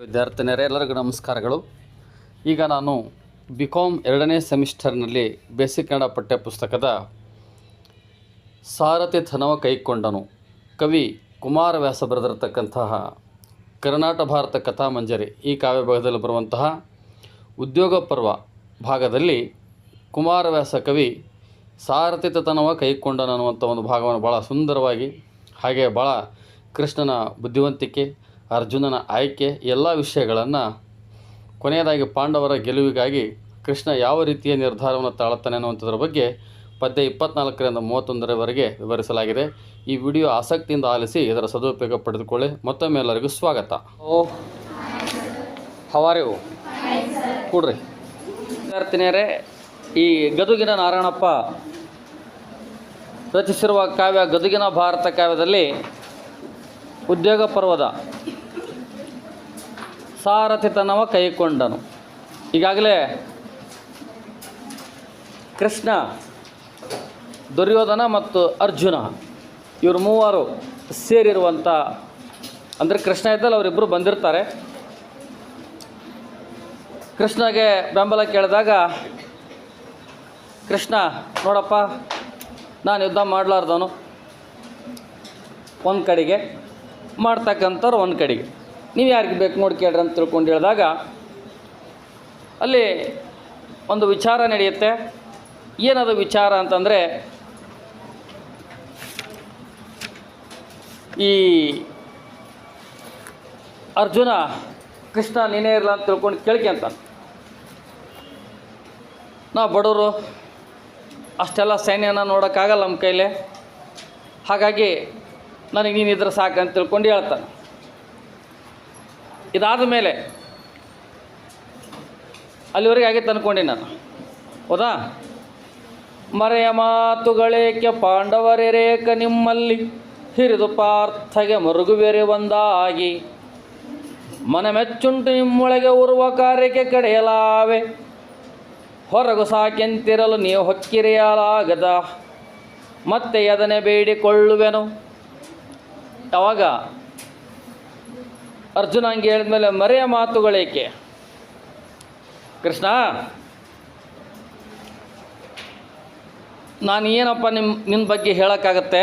ವಿದ್ಯಾರ್ಥಿನಿಯರೇ ಎಲ್ಲರಿಗೂ ನಮಸ್ಕಾರಗಳು. ಈಗ ನಾನು BCom 2ನೇ ಸೆಮಿಸ್ಟರ್ನಲ್ಲಿ ಬೇಸಿಕ್ ಕನ್ನಡ ಪಠ್ಯಪುಸ್ತಕದ ಸಾರಥಿತನವ ಕೈಕೊಂಡನು ಕವಿ ಕುಮಾರವ್ಯಾಸ ಬರೆದಿರತಕ್ಕಂತಹ ಕರ್ನಾಟ ಭಾರತ ಕಥಾಮಂಜರಿ ಈ ಕಾವ್ಯಭಾಗದಲ್ಲಿ ಬರುವಂತಹ ಉದ್ಯೋಗ ಪರ್ವ ಭಾಗದಲ್ಲಿ ಕುಮಾರವ್ಯಾಸ ಕವಿ ಸಾರಥಿತನವ ಕೈಕೊಂಡನು ಅನ್ನುವಂಥ ಒಂದು ಭಾಗವನ್ನು ಭಾಳ ಸುಂದರವಾಗಿ ಹಾಗೆ ಭಾಳ ಕೃಷ್ಣನ ಬುದ್ಧಿವಂತಿಕೆ, ಅರ್ಜುನನ ಆಯ್ಕೆ ಎಲ್ಲ ವಿಷಯಗಳನ್ನು ಕೊನೆಯದಾಗಿ ಪಾಂಡವರ ಗೆಲುವಿಗಾಗಿ ಕೃಷ್ಣ ಯಾವ ರೀತಿಯ ನಿರ್ಧಾರವನ್ನು ತಾಳುತ್ತಾನೆ ಅನ್ನುವಂಥದ್ರ ಬಗ್ಗೆ ಪದ್ಯ 24ರಿಂದ 31ರವರೆಗೆ ವಿವರಿಸಲಾಗಿದೆ. ಈ ವಿಡಿಯೋ ಆಸಕ್ತಿಯಿಂದ ಆಲಿಸಿ ಇದರ ಸದುಪಯೋಗ ಪಡೆದುಕೊಳ್ಳಿ. ಮತ್ತೊಮ್ಮೆ ಎಲ್ಲರಿಗೂ ಸ್ವಾಗತ. ಹವಾರಿವು ಕೂಡ್ರಿ ವಿದ್ಯಾರ್ಥಿನಿಯರೇ, ಈ ಗದುಗಿನ ನಾರಾಯಣಪ್ಪ ರಚಿಸಿರುವ ಕಾವ್ಯ ಗದುಗಿನ ಭಾರತ ಕಾವ್ಯದಲ್ಲಿ ಉದ್ಯೋಗ ಪರ್ವದ ಸಾರಥಿತನವ ಕೈಕೊಂಡನು. ಈಗಾಗಲೇ ಕೃಷ್ಣ, ದುರ್ಯೋಧನ ಮತ್ತು ಅರ್ಜುನ ಇವರು ಮೂವರು ಸೇರಿರುವಂಥ, ಅಂದರೆ ಕೃಷ್ಣ ಇದ್ದಲ್ಲಿ ಅವರಿಬ್ಬರು ಬಂದಿರ್ತಾರೆ. ಕೃಷ್ಣಗೆ ಬೆಂಬಲ ಕೇಳಿದಾಗ ಕೃಷ್ಣ, ನೋಡಪ್ಪ ನಾನು ಯುದ್ಧ ಮಾಡಲಾರ್ದವನು ಒಂದು ಕಡೆಗೆ, ಮಾಡ್ತಕ್ಕಂಥವ್ರು ಒಂದು ಕಡೆಗೆ, ನೀವು ಯಾರಿಗೆ ಬೇಕು ನೋಡಿ ಕೇಳ್ರಿ ಅಂತ ತಿಳ್ಕೊಂಡು ಹೇಳಿದಾಗ ಅಲ್ಲಿ ಒಂದು ವಿಚಾರ ನಡೆಯುತ್ತೆ. ಏನದು ವಿಚಾರ ಅಂತಂದರೆ, ಈ ಅರ್ಜುನ ಕೃಷ್ಣ ನೀನೇ ಇರಲ್ಲ ಅಂತ ತಿಳ್ಕೊಂಡು ಕೇಳ್ಕೊಂತ, ನಾವು ಬಡವರು ಅಷ್ಟೆಲ್ಲ ಸೈನ್ಯನ ನೋಡೋಕ್ಕಾಗಲ್ಲ ನಮ್ಮ ಕೈಲೇ, ಹಾಗಾಗಿ ನನಗೆ ನೀನಿದ್ರೆ ಸಾಕಂತ ತಿಳ್ಕೊಂಡು ಹೇಳ್ತಾನೆ. ಇದಾದ ಮೇಲೆ ಅಲ್ಲಿವರೆಗೆ ಆಗಿತ್ತು ಅಂದ್ಕೊಂಡು ನಾನು, ಹೌದಾ? ಮರೆಯ ಮಾತುಗಳೇಕೆ ಪಾಂಡವರೇಕ ನಿಮ್ಮಲ್ಲಿ ಹಿರಿದು ಪಾರ್ಥಗೆ ಮರುಗುವೆರೆ ಒಂದಾಗಿ ಮನಮೆಚ್ಚುಂಟು ನಿಮ್ಮೊಳಗೆ ಉರುವ ಕಾರ್ಯಕ್ಕೆ ಕಡೆಯಲಾವೆ ಹೊರಗು ಸಾಕೆಂತಿರಲು ನೀವು ಹೊಕ್ಕಿರೆಯಲಾಗದ ಮತ್ತೆ ಅದನ್ನೇ ಬೇಡಿಕೊಳ್ಳುವೆನು. ಯಾವಾಗ ಅರ್ಜುನ ಹಂಗೆ ಹೇಳಿದ್ಮೇಲೆ ಮರೆಯ ಮಾತುಗಳೇಕೆ, ಕೃಷ್ಣ ನಾನು ಏನಪ್ಪ ನಿನ್ನ ಬಗ್ಗೆ ಹೇಳೋಕ್ಕಾಗತ್ತೆ?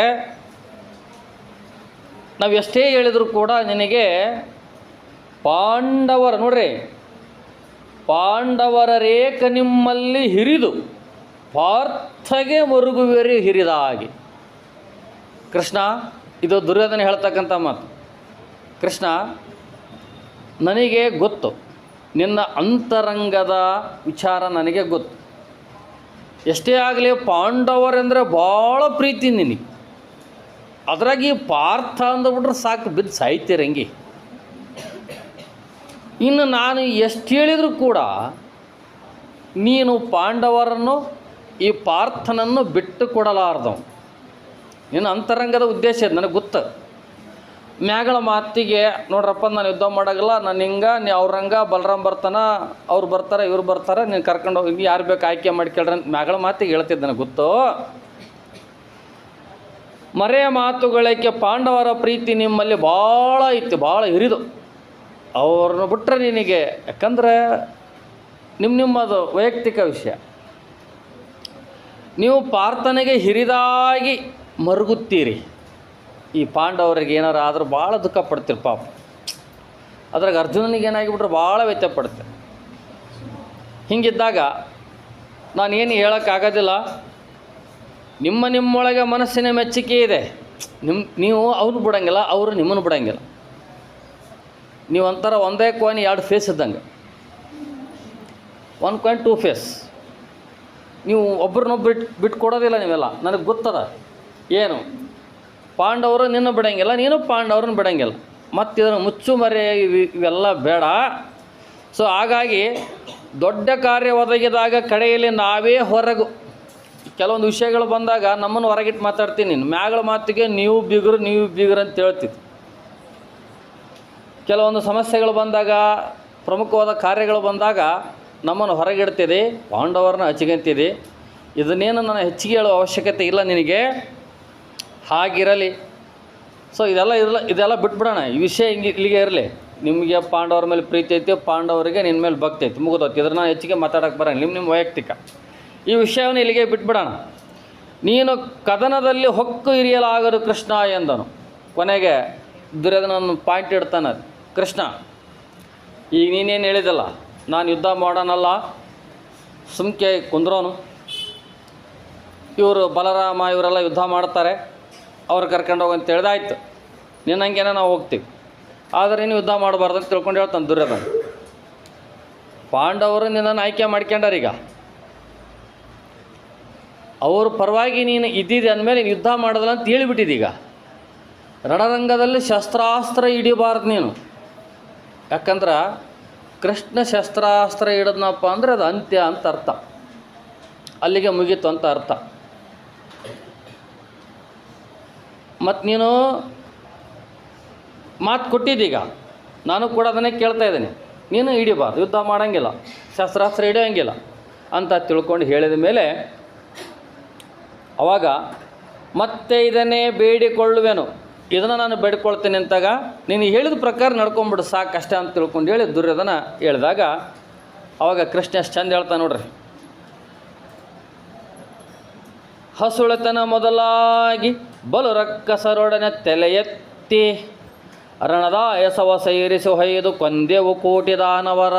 ನಾವು ಎಷ್ಟೇ ಹೇಳಿದರೂ ಕೂಡ ನಿನಗೆ ಪಾಂಡವರ, ನೋಡ್ರಿ, ಪಾಂಡವರ ರೇಖ ನಿಮ್ಮಲ್ಲಿ ಹಿರಿದು ಪಾರ್ಥಗೆ ಮರುಗುವೆರಿ ಹಿರಿದ ಹಾಗೆ. ಕೃಷ್ಣ, ಇದು ದುರ್ಯೋಧನ ಹೇಳ್ತಕ್ಕಂಥ ಮಾತು. ಕೃಷ್ಣ, ನನಗೆ ಗೊತ್ತು, ನಿನ್ನ ಅಂತರಂಗದ ವಿಚಾರ ನನಗೆ ಗೊತ್ತು. ಎಷ್ಟೇ ಆಗಲಿ ಪಾಂಡವರೆಂದರೆ ಭಾಳ ಪ್ರೀತಿ ನಿನಗೆ, ಅದ್ರಾಗಿ ಪಾರ್ಥ ಅಂದ್ಬಿಟ್ರೆ ಸಾಕು ಬಿದ್ದು ಸಾಯ್ತೀರಂಗೆ. ಇನ್ನು ನಾನು ಎಷ್ಟು ಹೇಳಿದರೂ ಕೂಡ ನೀನು ಪಾಂಡವರನ್ನು, ಈ ಪಾರ್ಥನನ್ನು ಬಿಟ್ಟು ಕೊಡಲಾರ್ದವು. ನಿನ್ನ ಅಂತರಂಗದ ಉದ್ದೇಶ ಇದೆ ನನಗೆ ಗೊತ್ತು. ಮ್ಯಾಗಳ ಮಾತಿಗೆ ನೋಡ್ರಪ್ಪ ನಾನು ಯುದ್ಧ ಮಾಡೋಗಲ್ಲ, ನಾನು ಹಿಂಗೆ, ನೀ ಅವ್ರಂಗ ಬಲರಾಮ್ ಬರ್ತಾನೆ, ಅವ್ರು ಬರ್ತಾರೆ, ಇವ್ರು ಬರ್ತಾರೆ, ನೀನು ಕರ್ಕೊಂಡು ಹೋಗಿ ಯಾರು ಬೇಕು ಆಯ್ಕೆ ಮಾಡ್ಕೊಳ್ರಿ ಅಂತ ಮ್ಯಾಗಳ ಮಾತಿಗೆ ಹೇಳ್ತಿದ್ದೆ ನನಗೆ ಗೊತ್ತು. ಮರೆಯ ಮಾತುಗಳಕ್ಕೆ ಪಾಂಡವರ ಪ್ರೀತಿ ನಿಮ್ಮಲ್ಲಿ ಭಾಳ ಐತಿ, ಭಾಳ ಹಿರಿದು. ಅವ್ರನ್ನ ಬಿಟ್ಟರೆ ನಿನಗೆ, ಯಾಕಂದರೆ ನಿಮ್ಮದು ವೈಯಕ್ತಿಕ ವಿಷಯ. ನೀವು ಪಾರ್ಥನಿಗೆ ಹಿರಿದಾಗಿ ಮರುಗುತ್ತೀರಿ. ಈ ಪಾಂಡವರಿಗೆ ಏನಾರು ಆದರೂ ಭಾಳ ದುಃಖ ಪಡ್ತೀರಿ ಪಾಪ. ಅದ್ರಾಗ ಅರ್ಜುನನಿಗೆ ಏನಾಗಿಬಿಟ್ರೆ ಭಾಳ ವ್ಯತ್ಯ ಪಡುತ್ತೆ. ಹೀಗಿದ್ದಾಗ ನಾನೇನು ಹೇಳೋಕ್ಕಾಗೋದಿಲ್ಲ. ನಿಮ್ಮೊಳಗೆ ಮನಸ್ಸಿನ ಮೆಚ್ಚುಗೆ ಇದೆ. ನೀವು ಅವ್ರನ್ನ ಬಿಡೋಂಗಿಲ್ಲ, ಅವರು ನಿಮ್ಮನ್ನು ಬಿಡೋಂಗಿಲ್ಲ. ನೀವು ಒಂಥರ ಒಂದೇ ಕಾಯಿನ್ ಎರಡು ಫೇಸ್ ಇದ್ದಂಗೆ, ಒನ್ ಕಾಯಿನ್ ಟೂ ಫೇಸ್. ನೀವು ಒಬ್ರನ್ನೊಬ್ಬರು ಬಿಟ್ಟು ಕೊಡೋದಿಲ್ಲ ನೀವೆಲ್ಲ. ನನಗೆ ಗೊತ್ತದ ಏನು, ಪಾಂಡವರು ನಿನ್ನ ಬಿಡೋಂಗಿಲ್ಲ, ನೀನು ಪಾಂಡವ್ರನ್ನ ಬಿಡೋಂಗಿಲ್ಲ. ಮತ್ತು ಇದನ್ನು ಮುಚ್ಚು ಮರೆ ಇವೆಲ್ಲ ಬೇಡ. ಸೊ ಹಾಗಾಗಿ ದೊಡ್ಡ ಕಾರ್ಯ ಒದಗಿದಾಗ ಕಡೆಯಲ್ಲಿ ನಾವೇ ಹೊರಗು, ಕೆಲವೊಂದು ವಿಷಯಗಳು ಬಂದಾಗ ನಮ್ಮನ್ನು ಹೊರಗಿಟ್ಟು ಮಾತಾಡ್ತೀನಿ. ಮ್ಯಾಗಳ ಮಾತಿಗೆ ನೀವು ಬೀಗರು ಅಂತ ಹೇಳ್ತಿತ್ತು. ಕೆಲವೊಂದು ಸಮಸ್ಯೆಗಳು ಬಂದಾಗ, ಪ್ರಮುಖವಾದ ಕಾರ್ಯಗಳು ಬಂದಾಗ ನಮ್ಮನ್ನು ಹೊರಗಿಡ್ತಿದೆ, ಪಾಂಡವರನ್ನ ಹಚ್ಚಿಗಂತಿದೆ. ಇದನ್ನೇನು ನಾನು ಹೆಚ್ಚಿಗೆ ಹೇಳೋ ಅವಶ್ಯಕತೆ ಇಲ್ಲ ನಿನಗೆ, ಹಾಗಿರಲಿ. ಸೊ ಇದೆಲ್ಲ ಬಿಟ್ಬಿಡೋಣ, ಈ ವಿಷಯ ಇಲ್ಲಿಗೆ ಇರಲಿ. ನಿಮಗೆ ಪಾಂಡವರ ಮೇಲೆ ಪ್ರೀತಿ ಐತಿ, ಪಾಂಡವರಿಗೆ ನಿನ್ನ ಮೇಲೆ ಭಕ್ತಿ ಐತಿ, ಮುಗಿದೋತಿ. ಇದ್ರ ನಾನು ಹೆಚ್ಚಿಗೆ ಮಾತಾಡೋಕ್ಕೆ ಬರೋಣ, ನಿಮ್ಮ ವೈಯಕ್ತಿಕ ಈ ವಿಷಯವನ್ನು ಇಲ್ಲಿಗೆ ಬಿಟ್ಬಿಡೋಣ. ನೀನು ಕದನದಲ್ಲಿ ಹೊಕ್ಕು ಹಿರಿಯಲಾಗದು ಕೃಷ್ಣ ಎಂದನು. ಕೊನೆಗೆ ದುರ್ಯೋಧನ ಪಾಯಿಂಟ್ ಇಡ್ತಾನೆ, ಕೃಷ್ಣ ಈಗ ನೀನೇನು ಹೇಳಿದಲ್ಲ, ನಾನು ಯುದ್ಧ ಮಾಡೋಣಲ್ಲ, ಸುಮ್ಕೆ ಕುಂದ್ರೋನು, ಇವರು ಬಲರಾಮ ಇವರೆಲ್ಲ ಯುದ್ಧ ಮಾಡ್ತಾರೆ, ಅವ್ರು ಕರ್ಕೊಂಡು ಹೋಗಂತ ಹೇಳ್ದಾಯ್ತು, ನಿನ್ನಂಗೆನ ನಾವು ಹೋಗ್ತೀವಿ, ಆದರೆ ನೀನು ಯುದ್ಧ ಮಾಡಬಾರ್ದು ಅಂತ ತಿಳ್ಕೊಂಡು ಹೇಳ್ತಾನೆ ದುರ್ಯೋಧನ. ಪಾಂಡವರು ನಿನ್ನನ್ನು ಆಯ್ಕೆ ಮಾಡ್ಕೊಂಡಾರೀಗ, ಅವ್ರ ಪರವಾಗಿ ನೀನು ಇದ್ದಿದ್ದೆ ಅಂದಮೇಲೆ ನೀನು ಯುದ್ಧ ಮಾಡೋದಿಲ್ಲ ಅಂತ ಹೇಳಿಬಿಟ್ಟಿದ್ದೀಗ. ರಣರಂಗದಲ್ಲಿ ಶಸ್ತ್ರಾಸ್ತ್ರ ಹಿಡಿಬಾರ್ದು ನೀನು, ಯಾಕಂದ್ರೆ ಕೃಷ್ಣ ಶಸ್ತ್ರಾಸ್ತ್ರ ಹಿಡಿದ್ನಪ್ಪ ಅಂದರೆ ಅದು ಅಂತ್ಯ ಅಂತ ಅರ್ಥ, ಅಲ್ಲಿಗೆ ಮುಗೀತು ಅಂತ ಅರ್ಥ. ಮತ್ತು ನೀನು ಮಾತು ಕೊಟ್ಟಿದ್ದೀಗ, ನಾನು ಕೂಡ ಅದನ್ನೇ ಕೇಳ್ತಾ ಇದ್ದೀನಿ, ನೀನು ಹಿಡಿಬಾರ್ದು, ಯುದ್ಧ ಮಾಡೋಂಗಿಲ್ಲ, ಶಸ್ತ್ರಾಸ್ತ್ರ ಹಿಡಿಯೋಂಗಿಲ್ಲ ಅಂತ ತಿಳ್ಕೊಂಡು ಹೇಳಿದ ಮೇಲೆ ಅವಾಗ ಮತ್ತೆ ಇದನ್ನೇ ಬೇಡಿಕೊಳ್ಳುವೆನು, ಇದನ್ನು ನಾನು ಬೇಡಿಕೊಳ್ತೀನಿ ಅಂತಾಗ ನೀನು ಹೇಳಿದ ಪ್ರಕಾರ ನಡ್ಕೊಂಬಿಡು ಸಾಕಷ್ಟೇ ಅಂತ ತಿಳ್ಕೊಂಡು ಹೇಳಿ ದುರ್ಯೋಧನ ಹೇಳಿದಾಗ ಅವಾಗ ಕೃಷ್ಣ ಎಷ್ಟು ಚಂದ ಹೇಳ್ತಾನೆ ನೋಡ್ರಿ. ಹಸುಳೆತನ ಮೊದಲಾಗಿ ಬಲು ರಕ್ಕಸರೊಡನೆ ತಲೆ ಎತ್ತಿ ರಣದಾಯಸವ ಸೈರಿಸು ಹೊಯ್ದು ಕೊಂದೆವು ಕೋಟಿ ದಾನವರ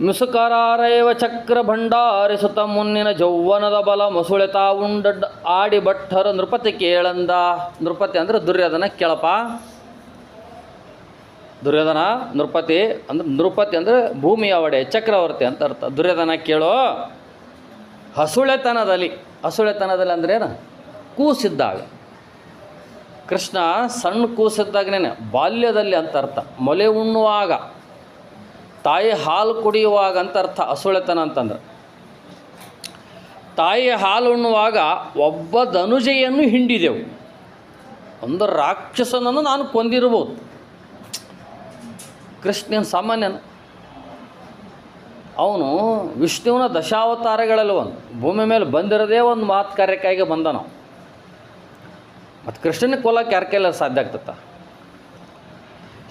ಮಿಸುಕರಾರೈವ ಚಕ್ರ ಭಂಡಾರಿಸುತ್ತ ಮುನ್ನಿನ ಜೌವನದ ಬಲ ಮೊಸುಳೆತಾ ಉಂಡಡ್ ಆಡಿ ಭಟ್ಟರ ನೃಪತಿ ಕೇಳಂದ. ನೃಪತಿ ಅಂದರೆ ದುರ್ಯೋಧನ ಕೇಳಪ್ಪ. ದುರ್ಯೋಧನ ನೃಪತಿ ಅಂದರೆ ಭೂಮಿಯ ಒಡೆ ಚಕ್ರವರ್ತಿ ಅಂತ ಅರ್ಥ. ದುರ್ಯೋಧನ ಕೇಳೋ, ಹಸುಳೆತನದಲ್ಲಿ ಅಂದ್ರೆ ಏನು? ಕೂಸಿದ್ದಾಗ, ಕೃಷ್ಣ ಸಣ್ಣ ಕೂಸಿದ್ದಾಗನೇ ಬಾಲ್ಯದಲ್ಲಿ ಅಂತ ಅರ್ಥ. ಮೊಲೆ ಉಣ್ಣುವಾಗ, ತಾಯಿ ಹಾಲು ಕುಡಿಯುವಾಗ ಅಂತ ಅರ್ಥ ಹಸುಳೆತನ ಅಂತಂದ್ರೆ. ತಾಯಿ ಹಾಲು ಉಣ್ಣುವಾಗ ಒಬ್ಬ ಧನುಜೆಯನ್ನು ಹಿಂಡಿದೆವು, ಒಂದು ರಾಕ್ಷಸನನ್ನು ನಾನು ಕೊಂದಿರ್ಬೋದು. ಕೃಷ್ಣನ ಸಾಮಾನ್ಯನ, ಅವನು ವಿಷ್ಣುವಿನ ದಶಾವತಾರಗಳಲ್ಲಿ ಒಂದು, ಭೂಮಿ ಮೇಲೆ ಬಂದಿರೋದೇ ಒಂದು ಮಾತು ಕಾರ್ಯಕ್ಕಾಗಿ ಬಂದ ನಾವು. ಮತ್ತು ಕೃಷ್ಣನ ಕೊಲ್ಲಕ್ಕೆ ಯಾರ ಕೈಲ ಸಾಧ್ಯ ಆಗ್ತತ್ತ?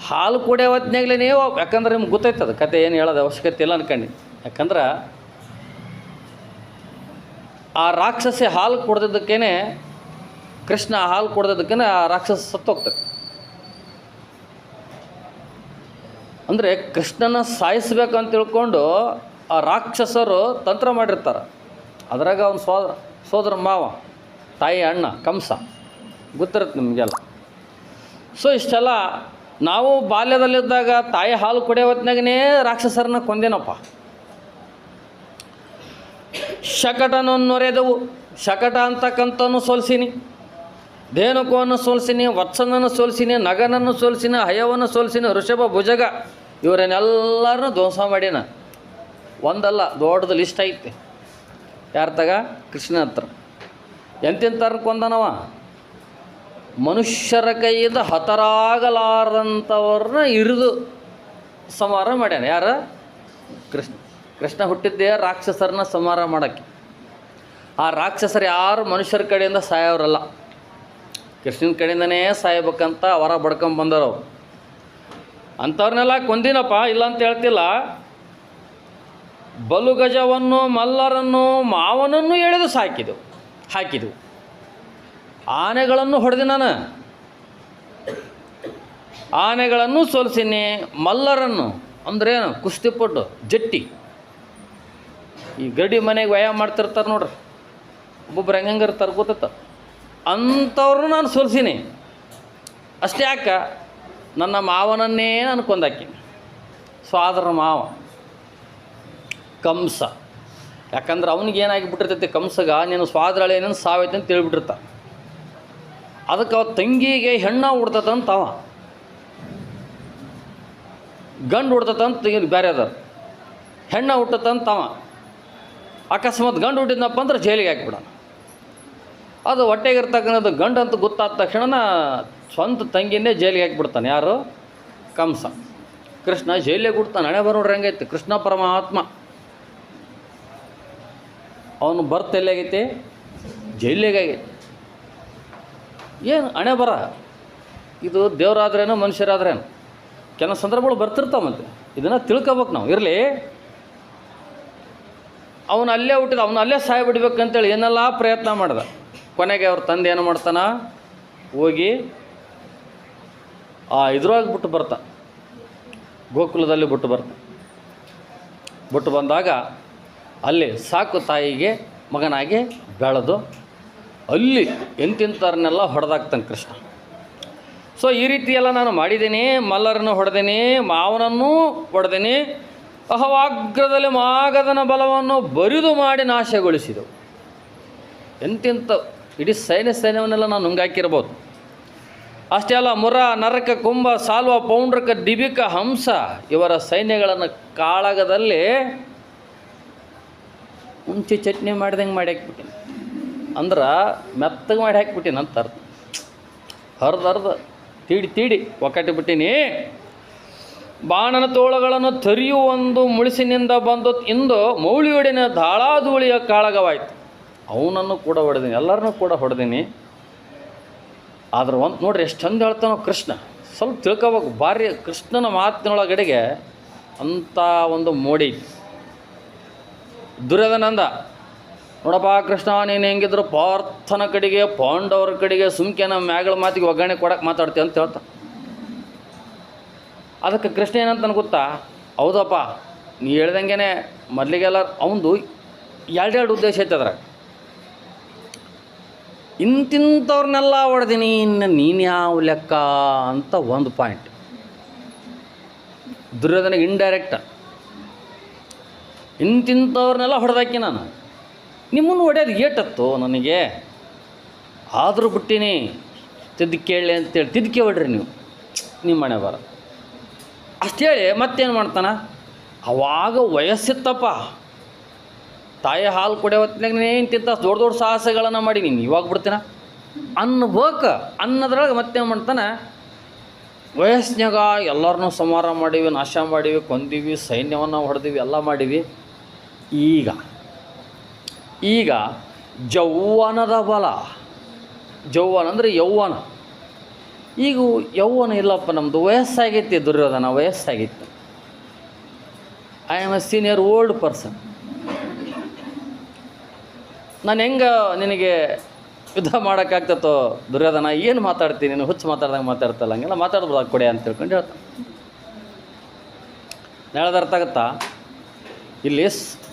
ಹಾಲು ಕುಡಿಯೋ ಹೊತ್ನಾಗಲೇ ನೀವು, ಯಾಕಂದ್ರೆ ನಿಮ್ಗೆ ಗೊತ್ತೈತದ ಕತೆ, ಏನು ಹೇಳೋದು ಅವಶ್ಯಕತೆ ಇಲ್ಲ ಅನ್ಕಂಡು. ಯಾಕಂದ್ರೆ ಆ ರಾಕ್ಷಸಿ ಹಾಲು ಕುಡ್ದಿದ್ದಕ್ಕೇ, ಕೃಷ್ಣ ಹಾಲು ಕುಡ್ದಿದ್ದಕ್ಕೇ ಆ ರಾಕ್ಷಸ ಸತ್ತೋಗ್ತದೆ. ಅಂದರೆ ಕೃಷ್ಣನ ಸಾಯಿಸ್ಬೇಕಂತ ತಿಳ್ಕೊಂಡು ಆ ರಾಕ್ಷಸರು ತಂತ್ರ ಮಾಡಿರ್ತಾರೆ. ಅದ್ರಾಗ ಅವನ ಸೋದರ ಮಾವ, ತಾಯಿ ಅಣ್ಣ ಕಂಸ, ಗೊತ್ತಿರುತ್ತೆ ನಿಮಗೆಲ್ಲ. ಸೊ ಇಷ್ಟೆಲ್ಲ ನಾವು ಬಾಲ್ಯದಲ್ಲಿದ್ದಾಗ ತಾಯಿ ಹಾಲು ಕುಡಿಯೋ ಹೊತ್ನಾಗೇ ರಾಕ್ಷಸರನ್ನ ಕೊಂದೇನಪ್ಪ. ಶಕಟನನ್ನು ನೊರೆದವು, ಶಕಟ ಅಂತಕ್ಕಂಥನ್ನು ಸೋಲ್ಸಿನಿ, ಧೇನುಕವನ್ನು ಸೋಲ್ಸಿನಿ, ವತ್ಸನನ್ನು ಸೋಲ್ಸಿನಿ, ನಗನನ್ನು ಸೋಲ್ಸಿನಿ, ಹಯವನ್ನು ಸೋಲ್ಸಿನಿ, ಋಷಭ ಭುಜಗ ಇವರನ್ನೆಲ್ಲರನ್ನೂ ಧ್ವಂಸ ಮಾಡಿನ. ಒಂದಲ್ಲ, ದೊಡ್ಡದು ಲಿಸ್ಟ್ ಐತೆ. ಯಾರ ತಗ? ಕೃಷ್ಣ ಹತ್ರ. ಎಂತೆಂಥವ್ರನ್ನ ಕೊಂದನವ? ಮನುಷ್ಯರ ಕೈಯಿಂದ ಹತರಾಗಲಾರಂಥವ್ರನ್ನ ಇರಿದು ಸಂಹಾರ ಮಾಡ್ಯಾನ. ಯಾರ? ಕೃಷ್ಣ ಹುಟ್ಟಿದ್ದೇ ರಾಕ್ಷಸರನ್ನ ಸಂಹಾರ ಮಾಡೋಕ್ಕೆ. ಆ ರಾಕ್ಷಸರು ಯಾರು ಮನುಷ್ಯರ ಕಡೆಯಿಂದ ಸಾಯೋರಲ್ಲ, ಕೃಷ್ಣನ ಕಡೆಯಿಂದನೇ ಸಾಯ್ಬೇಕಂತ ವರ ಬಡ್ಕೊಂಬಂದರವ್ರು. ಅಂಥವ್ರನ್ನೆಲ್ಲ ಕೊಂದಿನಪ್ಪ, ಇಲ್ಲ ಅಂತ ಹೇಳ್ತಿಲ್ಲ. ಬಲುಗಜವನ್ನು, ಮಲ್ಲರನ್ನು, ಮಾವನನ್ನು ಎಳೆದು ಹಾಕಿದೆವು. ಆನೆಗಳನ್ನು ಹೊಡೆದು ನಾನು, ಆನೆಗಳನ್ನು ಸೋಲಿಸಿನಿ. ಮಲ್ಲರನ್ನು ಅಂದ್ರೇನು? ಕುಸ್ತಿಪಟ್ಟು ಜಟ್ಟಿ, ಈ ಗಡಿ ಮನೆಗೆ ವ್ಯಾಯಾಮ ಮಾಡ್ತಿರ್ತಾರೆ ನೋಡ್ರಿ, ಒಬ್ಬೊಬ್ರು ಹೆಂಗೆ ಇರ್ತಾರೆ ಗೊತ್ತ, ಅಂಥವ್ರನ್ನ ನಾನು ಸೋಲಿಸಿನಿ. ಅಷ್ಟೇ ಯಾಕ, ನನ್ನ ಮಾವನನ್ನೇ ನಾನು ಕೊಂದಾಕಿನಿ. ಸ್ವಾದರ ಮಾವ ಕಂಸ. ಯಾಕಂದ್ರೆ ಅವ್ನಿಗೆ ಏನಾಗಿಬಿಟ್ಟಿರ್ತೈತಿ, ಕಂಸಗ ನೀನು ಸ್ವಾದ್ರಳೆ ಏನೇನು ಸಾವೈತೆ ಅಂತ ತಿಳ್ಬಿಟ್ಟಿರ್ತಾರೆ. ಅದಕ್ಕೆ ಅವ ತಂಗಿಗೆ ಹೆಣ್ಣ ಹುಡ್ತಂತ, ಅವ ಗಂಡು ಹುಡ್ತಂತ ಬೇರೆ ಅದಾರ, ಹೆಣ್ಣ ಹುಟ್ಟತಂತ ಅವ. ಅಕಸ್ಮಾತ್ ಗಂಡು ಹುಟ್ಟಿದ್ನಪ್ಪ ಅಂದ್ರೆ ಜೈಲಿಗೆ ಹಾಕಿಬಿಡ. ಅದು ಹೊಟ್ಟೆಗಿರ್ತಕ್ಕಂಥದ್ದು ಗಂಡು ಅಂತ ಗೊತ್ತಾದ ತಕ್ಷಣ ಸ್ವಂತ ತಂಗಿನೇ ಜೈಲಿಗೆ ಹಾಕಿಬಿಡ್ತಾನೆ. ಯಾರು? ಕಂಸ. ಕೃಷ್ಣ ಜೈಲಿಗೆ ಹುಡ್ತಾನೆ. ಹಣೆ ಬರೋಡ್ರಿ ಹೆಂಗೈತಿ, ಕೃಷ್ಣ ಪರಮಾತ್ಮ ಅವನು ಬರ್ತ್ ಎಲ್ಲಾಗೈತಿ? ಜೈಲಿಗೆ ಆಗೈತಿ. ಏನು ಹಣೆ ಬರ? ಇದು ದೇವರಾದ್ರೇನು ಮನುಷ್ಯರಾದ್ರೇನು ಕೆಲವು ಸಂದರ್ಭಗಳು ಬರ್ತಿರ್ತಾವೆ. ಮತ್ತು ಇದನ್ನು ತಿಳ್ಕೊಬೇಕು ನಾವು. ಇರಲಿ, ಅವನು ಅಲ್ಲೇ ಹುಟ್ಟಿದ, ಅವನು ಅಲ್ಲೇ ಸಾಯ್ಬಿಡ್ಬೇಕಂತೇಳಿ ಏನೆಲ್ಲ ಪ್ರಯತ್ನ ಮಾಡ್ದ. ಕೊನೆಗೆ ಅವ್ರ ತಂದೆ ಏನು ಮಾಡ್ತಾನ, ಹೋಗಿ ಇದ್ರೊಳಗೆ ಬಿಟ್ಟು ಬರ್ತಾ, ಗೋಕುಲದಲ್ಲಿ ಬಿಟ್ಟು ಬಂದಾಗ ಅಲ್ಲಿ ಸಾಕು ತಾಯಿಗೆ ಮಗನಾಗಿ ಬೆಳೆದು ಅಲ್ಲಿ ಎಂತಿಂಥವ್ರನ್ನೆಲ್ಲ ಹೊಡೆದಾಕ್ತಾನೆ ಕೃಷ್ಣ. ಸೊ ಈ ರೀತಿಯೆಲ್ಲ ನಾನು ಮಾಡಿದ್ದೀನಿ, ಮಲ್ಲರನ್ನು ಹೊಡೆದೀನಿ, ಮಾವನನ್ನೂ ಹೊಡೆದೀನಿ, ಅಹವಾಗ್ರದಲ್ಲಿ ಮಾಗಧನ ಬಲವನ್ನು ಬರಿದು ಮಾಡಿ ನಾಶಗೊಳಿಸಿದವು. ಎಂತಿಂಥ ಇಡೀ ಸೈನ್ಯವನ್ನೆಲ್ಲ ನಾನು ನುಂಗಾಕಿರ್ಬೋದು. ಅಷ್ಟೇ ಅಲ್ಲ, ಮುರ, ನರಕ, ಕುಂಭ, ಸಾಲ್ವ, ಪೌಂಡ್ರಕ, ದಿಬಿಕ, ಹಂಸ ಇವರ ಸೈನ್ಯಗಳನ್ನು ಕಾಳಗದಲ್ಲಿ ಮುಂಚೆ ಚಟ್ನಿ ಮಾಡ್ದಂಗೆ ಮಾಡಿ ಹಾಕ್ಬಿಟ್ಟಿನಿ. ಅಂದ್ರೆ ಮೆತ್ತಗೆ ಮಾಡಿ ಹಾಕಿಬಿಟ್ಟಿನಿ ಅಂತ ಅರ್ಥ. ಹರಿದು ತೀಡಿ ಒಕ್ಕಟ್ಟಿಬಿಟ್ಟಿನಿ. ಬಾಣನ ತೋಳುಗಳನ್ನು ತರಿಯುವೊಂದು ಮುಳಿಸಿನಿಂದ ಬಂದು ಇಂದು ಮೌಳಿಯೊಡಿನ ಧಾಳಾಧೂಳಿಯ ಕಾಳಗವಾಯಿತು. ಅವನನ್ನು ಕೂಡ ಹೊಡೆದೀನಿ, ಎಲ್ಲರನ್ನೂ ಕೂಡ ಹೊಡೆದೀನಿ. ಆದ್ರೆ ಒಂದು ನೋಡ್ರಿ ಎಷ್ಟು ಚಂದ ಹೇಳ್ತಾನೋ ಕೃಷ್ಣ. ಸ್ವಲ್ಪ ತಿಳ್ಕೊಬೇಕು. ಭಾರಿ ಕೃಷ್ಣನ ಮಾತಿನೊಳಗಡೆಗೆ ಅಂಥ ಒಂದು ಮೋಡಿ. ದುರ್ಯೋಧನಂದ, ನೋಡಪ್ಪ ಕೃಷ್ಣ, ನೀನು ಹೆಂಗಿದ್ರು ಪಾರ್ಥನ ಕಡೆಗೆ, ಪಾಂಡವರ ಕಡೆಗೆ, ಸುಮ್ಕೆನ ಮ್ಯಾಗಳ ಮಾತಿಗೆ ಒಗ್ಗರಣೆ ಕೊಡಕ್ಕೆ ಮಾತಾಡ್ತೀವಿ ಅಂತ ಹೇಳ್ತಾ. ಅದಕ್ಕೆ ಕೃಷ್ಣ ಏನಂತ ಗೊತ್ತಾ, ಹೌದಪ್ಪ ನೀ ಹೇಳ್ದಂಗೆ ಮೊದಲಿಗೆಲ್ಲ ಅವನದು ಎರಡೆರಡು ಉದ್ದೇಶ ಐತೆ ಅದ್ರಾಗ. ಇಂತಿಂಥವ್ರನ್ನೆಲ್ಲ ಹೊಡೆದೀನಿ, ಇನ್ನು ನೀನು ಯಾವ ಲೆಕ್ಕ ಅಂತ ಒಂದು ಪಾಯಿಂಟ್. ದುರ್ಯೋಧನಿಗೆ ಇಂಡೈರೆಕ್ಟ್ ಇಂತಿಂಥವ್ರನ್ನೆಲ್ಲ ಹೊಡೆದಾಕಿ ನಾನು, ನಿಮ್ಮನ್ನು ಹೊಡೆಯೋದು ಏಟತ್ತು ನನಗೆ, ಆದರೂ ಬಿಟ್ಟಿನಿ, ತಿದ್ದಕ್ಕೇಳಿ ಅಂತೇಳಿ ತಿದ್ದಕ್ಕೆ ಹೊಡ್ರಿ ನೀವು, ನಿಮ್ಮ ಮನೆ ಬರ ಅಷ್ಟು ಹೇಳಿ ಮತ್ತೇನು ಮಾಡ್ತಾನೆ. ಅವಾಗ ವಯಸ್ಸಿತ್ತಪ್ಪ, ತಾಯಿ ಹಾಲು ಕುಡಿಯೋ ಹೊತ್ತಿನಾಗ ಇಂತಿಂಥ ದೊಡ್ಡ ದೊಡ್ಡ ಸಾಹಸಗಳನ್ನು ಮಾಡಿ ನೀನು ಇವಾಗ ಬಿಡ್ತೀನ ಅನ್ನಬೇಕು. ಅನ್ನೋದ್ರೊಳಗೆ ಮತ್ತೇನು ಮಾಡ್ತಾನೆ, ವಯಸ್ಸಿನಾಗ ಎಲ್ಲರನ್ನೂ ಸಂಹಾರ ಮಾಡೀವಿ, ನಾಶ ಮಾಡೀವಿ, ಕೊಂದೀವಿ, ಸೈನ್ಯವನ್ನು ಹೊಡೆದೀವಿ, ಎಲ್ಲ ಮಾಡೀವಿ. ಈಗ ಯೌವನದ ಬಲ, ಯೌವನ ಅಂದರೆ ಯೌವನ. ಈಗ ಯೌವನ ಇಲ್ಲಪ್ಪ, ನಮ್ಮದು ವಯಸ್ಸಾಗೈತಿ, ದುರ್ಯೋಧನ ವಯಸ್ಸಾಗಿತ್ತು. I am a senior old person. ನಾನು ಹೆಂಗೆ ನಿನಗೆ ಯುದ್ಧ ಮಾಡೋಕ್ಕಾಗ್ತತ್ತೋ ದುರ್ಯೋಧನ, ಏನು ಮಾತಾಡ್ತೀನಿ ನೀನು, ಹುಚ್ಚು ಮಾತಾಡ್ದಂಗೆ ಮಾತಾಡ್ತಲ್ಲ, ಹಂಗೆಲ್ಲ ಮಾತಾಡ್ಬೋದು ಕೊಡೆ ಅಂತ ತಿಳ್ಕೊಂಡು ಹೇಳ್ತಾನೆ. ಹೇಳೋದು ಅರ್ಥ ಆಗುತ್ತಾ? ಇಲ್ಲಿ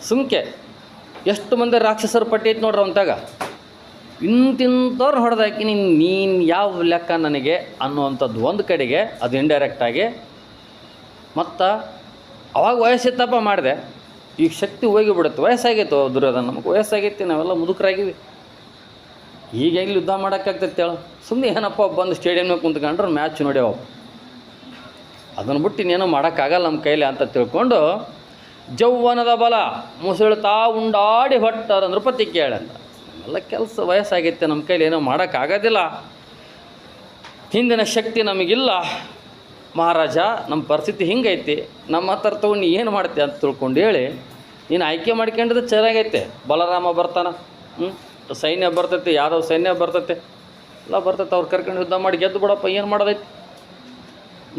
ಸುಮ್ಕೆ ಎಷ್ಟು ಮಂದಿ ರಾಕ್ಷಸರ ಪಟ್ಟಿ ಐತೆ ನೋಡ್ರಿ ಅಂತಾಗ, ಇಂತಿಂಥವ್ರು ಹೊಡೆದಾಕಿ ನೀನು ಯಾವ ಲೆಕ್ಕ ನನಗೆ ಅನ್ನುವಂಥದ್ದು ಒಂದು ಕಡೆಗೆ, ಅದು ಇಂಡೈರೆಕ್ಟಾಗಿ. ಮತ್ತು ಅವಾಗ ವಯಸ್ಸಿತ್ತಪ್ಪ ಮಾಡಿದೆ, ಈಗ ಶಕ್ತಿ ಹೋಗಿಬಿಡುತ್ತೆ. ವಯಸ್ಸಾಗೈತೋ ದುರ್ಯೋಧನ, ನಮಗೆ ವಯಸ್ಸಾಗೈತಿ, ನಾವೆಲ್ಲ ಮುದುಕರಾಗಿವಿ, ಈಗ ಇಲ್ಲಿ ಯುದ್ಧ ಮಾಡೋಕ್ಕಾಗ್ತೈತೆ ಹೇಳು. ಸುಮ್ಮನೆ ಏನಪ್ಪ ಬಂದು ಸ್ಟೇಡಿಯಮ್ನಾಗ ಕುಂತ್ಕೊಂಡ್ರೆ ಮ್ಯಾಚ್ ನೋಡ್ಯಾವ, ಅದನ್ನು ಬಿಟ್ಟು ಇನ್ನೇನೋ ಮಾಡೋಕ್ಕಾಗಲ್ಲ ನಮ್ಮ ಕೈಲಿ ಅಂತ ತಿಳ್ಕೊಂಡು, ಯೌವನದ ಬಲ ಮುಸುಳ್ತಾ ಉಂಡಾಡಿ ಹೊಟ್ಟರ ನೃಪತಿ ಕೇಳಂತ, ಎಲ್ಲ ಕೆಲಸ ವಯಸ್ಸಾಗೈತೆ, ನಮ್ಮ ಕೈಲಿ ಏನೋ ಮಾಡೋಕ್ಕಾಗೋದಿಲ್ಲ, ಹಿಂದಿನ ಶಕ್ತಿ ನಮಗಿಲ್ಲ ಮಹಾರಾಜ, ನಮ್ಮ ಪರಿಸ್ಥಿತಿ ಹಿಂಗೈತಿ, ನಮ್ಮ ಹತ್ರ ತೊಗೊಂಡು ಏನು ಮಾಡ್ತೀಯ ಅಂತ ತಿಳ್ಕೊಂಡು ಹೇಳಿ, ನೀನು ಆಯ್ಕೆ ಮಾಡ್ಕೊಂಡಿದ್ದು ಚೆನ್ನಾಗೈತೆ. ಬಲರಾಮ ಬರ್ತಾನೆ, ಸೈನ್ಯ ಬರ್ತೈತಿ, ಯಾದವ ಸೈನ್ಯ ಬರ್ತೈತೆ, ಎಲ್ಲ ಬರ್ತೈತೆ, ಅವ್ರು ಕರ್ಕೊಂಡು ಯುದ್ಧ ಮಾಡಿ ಗೆದ್ದು ಬಿಡಪ್ಪ, ಏನು ಮಾಡೋದೈತಿ,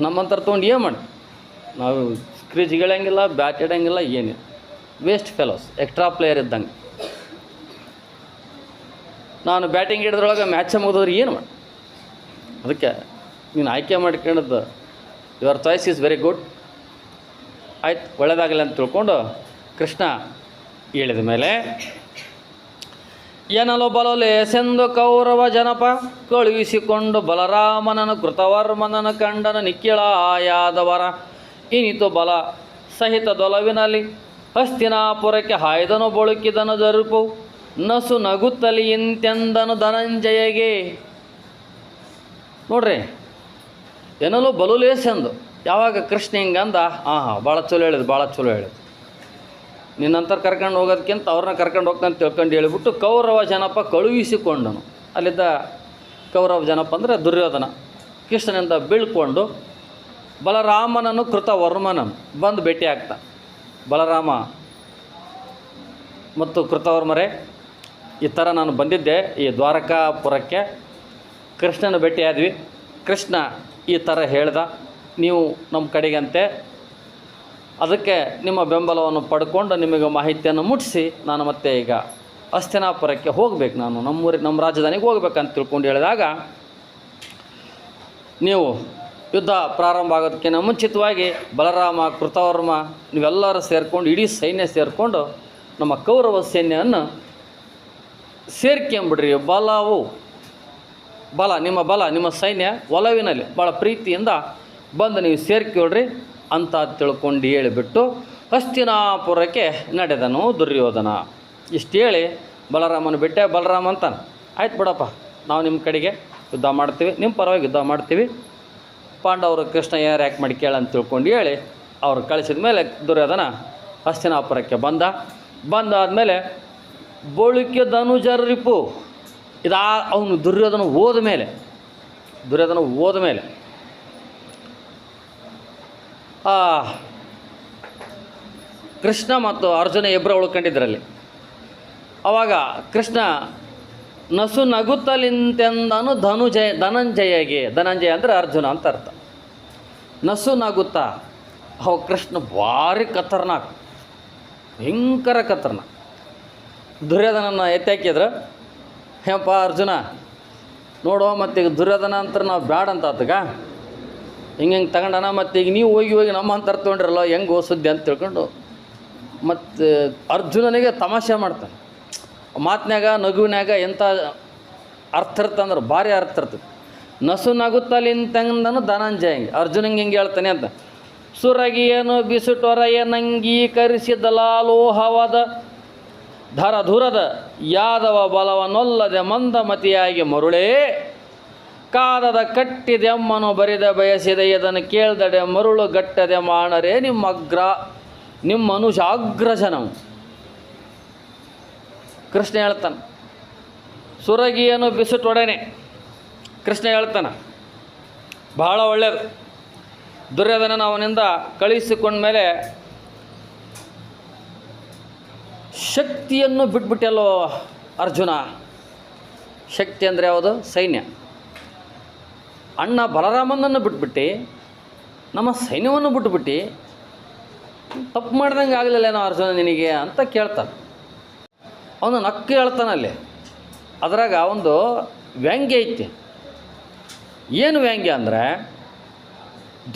ನಮ್ಮಂತರ ತೊಗೊಂಡು ಏನು ಮಾಡಿ, ನಾವು ಸ್ಕ್ರೀಜ್ ಗೆಳಂಗಿಲ್ಲ, ಬ್ಯಾಟ್ ಇಡಂಗಿಲ್ಲ, ಏನಿಲ್ಲ, ವೇಸ್ಟ್ ಫೆಲೋಸ್, ಎಕ್ಸ್ಟ್ರಾ ಪ್ಲೇಯರ್ ಇದ್ದಂಗೆ. ನಾನು ಬ್ಯಾಟಿಂಗ್ ಹಿಡಿದ್ರೊಳಗೆ ಮ್ಯಾಚ್ ಮುಗಿದವ್ರು ಏನು ಮಾಡಿ. ಅದಕ್ಕೆ ನೀನು ಆಯ್ಕೆ ಮಾಡ್ಕೊಂಡಿದ್ದು your choice is very good, ಆಯ್ತು ಒಳ್ಳೆಯದಾಗಲಿ ಅಂತ ತಿಳ್ಕೊಂಡು ಕೃಷ್ಣ ಹೇಳಿದ ಮೇಲೆ, ಏನಲೋ ಬಲೋಲೇಸೆಂದು ಕೌರವ ಜನಪ ಕಳುಹಿಸಿಕೊಂಡು ಬಲರಾಮನನು ಕೃತವರ್ಮನನು ಕಂಡನ ನಿಖಿಳಾಯಾದವರ ಇನಿತು ಬಲ ಸಹಿತ ದೊಲವಿನಲ್ಲಿ ಹಸ್ತಿನಾಪುರಕ್ಕೆ ಹಾಯ್ದನು ಬಳುಕಿದನು ಜರುಪು ನಸು ನಗುತ್ತಲಿ ಇಂತೆಂದನು ಧನಂಜಯಗೆ. ನೋಡ್ರಿ, ಏನಲ್ಲೋ ಬಲುಲೇಸೆಂದು ಯಾವಾಗ ಕೃಷ್ಣ ಹಿಂಗಂದ, ಭಾಳ ಚಲೋ ಹೇಳಿದ್ರು, ನಿನ್ನಂತರ ಕರ್ಕೊಂಡು ಹೋಗೋದಕ್ಕಿಂತ ಅವ್ರನ್ನ ಕರ್ಕೊಂಡು ಹೋಗ್ತಾನೆ ತಿಳ್ಕೊಂಡು ಹೇಳಿಬಿಟ್ಟು ಕೌರವ ಜನಪ ಕಳುಹಿಸಿಕೊಂಡನು. ಅಲ್ಲಿದ್ದ ಕೌರವ ಜನಪ ಅಂದರೆ ದುರ್ಯೋಧನ ಕೃಷ್ಣನಿಂದ ಬೀಳ್ಕೊಂಡು ಬಲರಾಮನನ್ನು ಕೃತವರ್ಮನನ್ನು ಬಂದು ಭೇಟಿ ಆಗ್ತಾ. ಬಲರಾಮ ಮತ್ತು ಕೃತವರ್ಮರೇ, ಈ ಥರ ನಾನು ಬಂದಿದ್ದೆ ಈ ದ್ವಾರಕಾಪುರಕ್ಕೆ, ಕೃಷ್ಣನ ಭೇಟಿ ಆದ್ವಿ, ಕೃಷ್ಣ ಈ ಥರ ಹೇಳ್ದ, ನೀವು ನಮ್ಮ ಕಡೆಗಂತೆ, ಅದಕ್ಕೆ ನಿಮ್ಮ ಬೆಂಬಲವನ್ನು ಪಡ್ಕೊಂಡು ನಿಮಗೆ ಮಾಹಿತಿಯನ್ನು ಮುಟ್ಟಿಸಿ ನಾನು ಮತ್ತೆ ಈಗ ಹಸ್ತಿನಾಪುರಕ್ಕೆ ಹೋಗಬೇಕು, ನಾನು ನಮ್ಮ ರಾಜಧಾನಿಗೆ ಹೋಗ್ಬೇಕಂತ ತಿಳ್ಕೊಂಡು ಹೇಳಿದಾಗ, ನೀವು ಯುದ್ಧ ಪ್ರಾರಂಭ ಆಗೋದಕ್ಕಿಂತ ಮುಂಚಿತವಾಗಿ ಬಲರಾಮ, ಕೃತವರ್ಮ ನೀವೆಲ್ಲರೂ ಸೇರಿಕೊಂಡು, ಇಡೀ ಸೈನ್ಯ ಸೇರಿಕೊಂಡು ನಮ್ಮ ಕೌರವ ಸೈನ್ಯವನ್ನು ಸೇರ್ಕೊಂಬಿಡ್ರಿ. ನಿಮ್ಮ ಸೈನ್ಯ ಒಲವಿನಲ್ಲಿ ಭಾಳ ಪ್ರೀತಿಯಿಂದ ಬಂದು ನೀವು ಸೇರ್ಕೊಳ್ರಿ ಅಂತ ತಿಳ್ಕೊಂಡು ಹೇಳಿಬಿಟ್ಟು ಹಸ್ತಿನಾಪುರಕ್ಕೆ ನಡೆದನು ದುರ್ಯೋಧನ. ಇಷ್ಟು ಹೇಳಿ ಬಲರಾಮನ ಬಿಟ್ಟೆ. ಬಲರಾಮ ಅಂತಾನೆ, ಆಯ್ತು ಬಿಡಪ್ಪ, ನಾವು ನಿಮ್ಮ ಕಡೆಗೆ ಯುದ್ಧ ಮಾಡ್ತೀವಿ, ನಿಮ್ಮ ಪರವಾಗಿ ಯುದ್ಧ ಮಾಡ್ತೀವಿ, ಪಾಂಡವರು ಕೃಷ್ಣ ಏನಾರು ಯಾಕೆ ಮಾಡಿ ಕೇಳಂತ ತಿಳ್ಕೊಂಡು ಹೇಳಿ ಅವ್ರು ಕಳಿಸಿದ ಮೇಲೆ ದುರ್ಯೋಧನ ಹಸ್ತಿನಾಪುರಕ್ಕೆ ಬಂದಾದಮೇಲೆ ಬೋಳಿಕೆ ಧನುಜರ ರಿಪು ಅವನು ದುರ್ಯೋಧನ ಹೋದ ಮೇಲೆ ಕೃಷ್ಣ ಮತ್ತು ಅರ್ಜುನ ಇಬ್ಬರು ಉಳ್ಕೊಂಡಿದ್ರಲ್ಲಿ. ಆವಾಗ ಕೃಷ್ಣ ನಸು ನಗುತ್ತಲಿಂತೆಂದನು ಧನಂಜಯ ಅಂದರೆ ಅರ್ಜುನ ಅಂತ ಅರ್ಥ. ನಸು ನಗುತ್ತಾ ಕೃಷ್ಣ ಭಾರಿ ಖತರ್ನಾಕ್, ಭಯಂಕರ ಖತರ್ನಾಕ್. ದುರ್ಯೋಧನನ ಎತ್ತಾಕಿದ್ರು, ಹೇಪ್ಪ ಅರ್ಜುನ ನೋಡೋ, ಮತ್ತೀಗ ದುರ್ಯೋಧನ ಅಂತ ನಾವು ಬ್ಯಾಡ ಅಂತ ಆತಗ ಹಿಂಗೆ ತಗೊಂಡನ, ಮತ್ತು ಈಗ ನೀವು ಹೋಗಿ ನಮ್ಮ ಅಂತಾರೆ ತೊಗೊಂಡ್ರಲ್ಲ ಹೆಂಗೆ ಸುದ್ದಿ ಅಂತ ತಿಳ್ಕೊಂಡು ಮತ್ತು ಅರ್ಜುನನಿಗೆ ತಮಾಷೆ ಮಾಡ್ತಾನೆ. ಮಾತಿನಾಗ ನಗುವಿನಾಗ ಎಂಥ ಅರ್ಥ ಇರ್ತಂದ್ರೆ ಭಾರಿ ಅರ್ಥ ಇರ್ತದೆ. ನಸು ನಗುತ್ತಲಿಂತಂದನು ಧನಂಜಯ ಅರ್ಜುನಂಗೆ ಹಿಂಗೆ ಹೇಳ್ತಾನೆ ಅಂತ. ಸುರಗಿಯನು ಬಿಸುಟೊರೆಯನಂಗೀಕರಿಸಿದಲಾಲೋಹವಾದ ಧರಧುರದ ಯಾದವ ಬಲವನ್ನೊಲ್ಲದೆ ಮಂದಮತಿಯಾಗಿ ಮರುಳೇ ಕಾದದ ಕಟ್ಟಿದೆಮ್ಮನು ಬರಿದ ಬಯಸಿದೆ ಇದನ್ನು ಕೇಳ್ದಡೆ ಮರುಳು ಗಟ್ಟದೆ ಮಾಡರೆ ನಿಮ್ಮ ಅನುಜಾಗ್ರಜನವು. ಕೃಷ್ಣ ಹೇಳ್ತಾನೆ, ಸುರಗಿಯನ್ನು ಬಿಸುಟೊಡನೆ ಕೃಷ್ಣ ಹೇಳ್ತಾನೆ, ಬಹಳ ಒಳ್ಳೆಯದು. ದುರ್ಯೋಧನನ ಅವನಿಂದ ಕಳಿಸಿಕೊಂಡ್ಮೇಲೆ ಶಕ್ತಿಯನ್ನು ಬಿಟ್ಬಿಟ್ಟಲ್ಲೋ ಅರ್ಜುನ. ಶಕ್ತಿ ಅಂದರೆ ಯಾವುದು? ಸೈನ್ಯ. ಅಣ್ಣ ಬಲರಾಮನನ್ನು ಬಿಟ್ಬಿಟ್ಟು ನಮ್ಮ ಸೈನ್ಯವನ್ನು ಬಿಟ್ಬಿಟ್ಟು ತಪ್ಪು ಮಾಡ್ದಂಗೆ ಆಗಲಿಲ್ಲೇನೋ ಅರ್ಜುನ ನಿನಗೆ ಅಂತ ಕೇಳ್ತಾನೆ. ಅವನು ನಕ್ಕು ಹೇಳ್ತಾನಲ್ಲಿ. ಅದರಾಗ ಒಂದು ವ್ಯಂಗ್ಯ ಐತಿ. ಏನು ವ್ಯಂಗ್ಯ ಅಂದರೆ,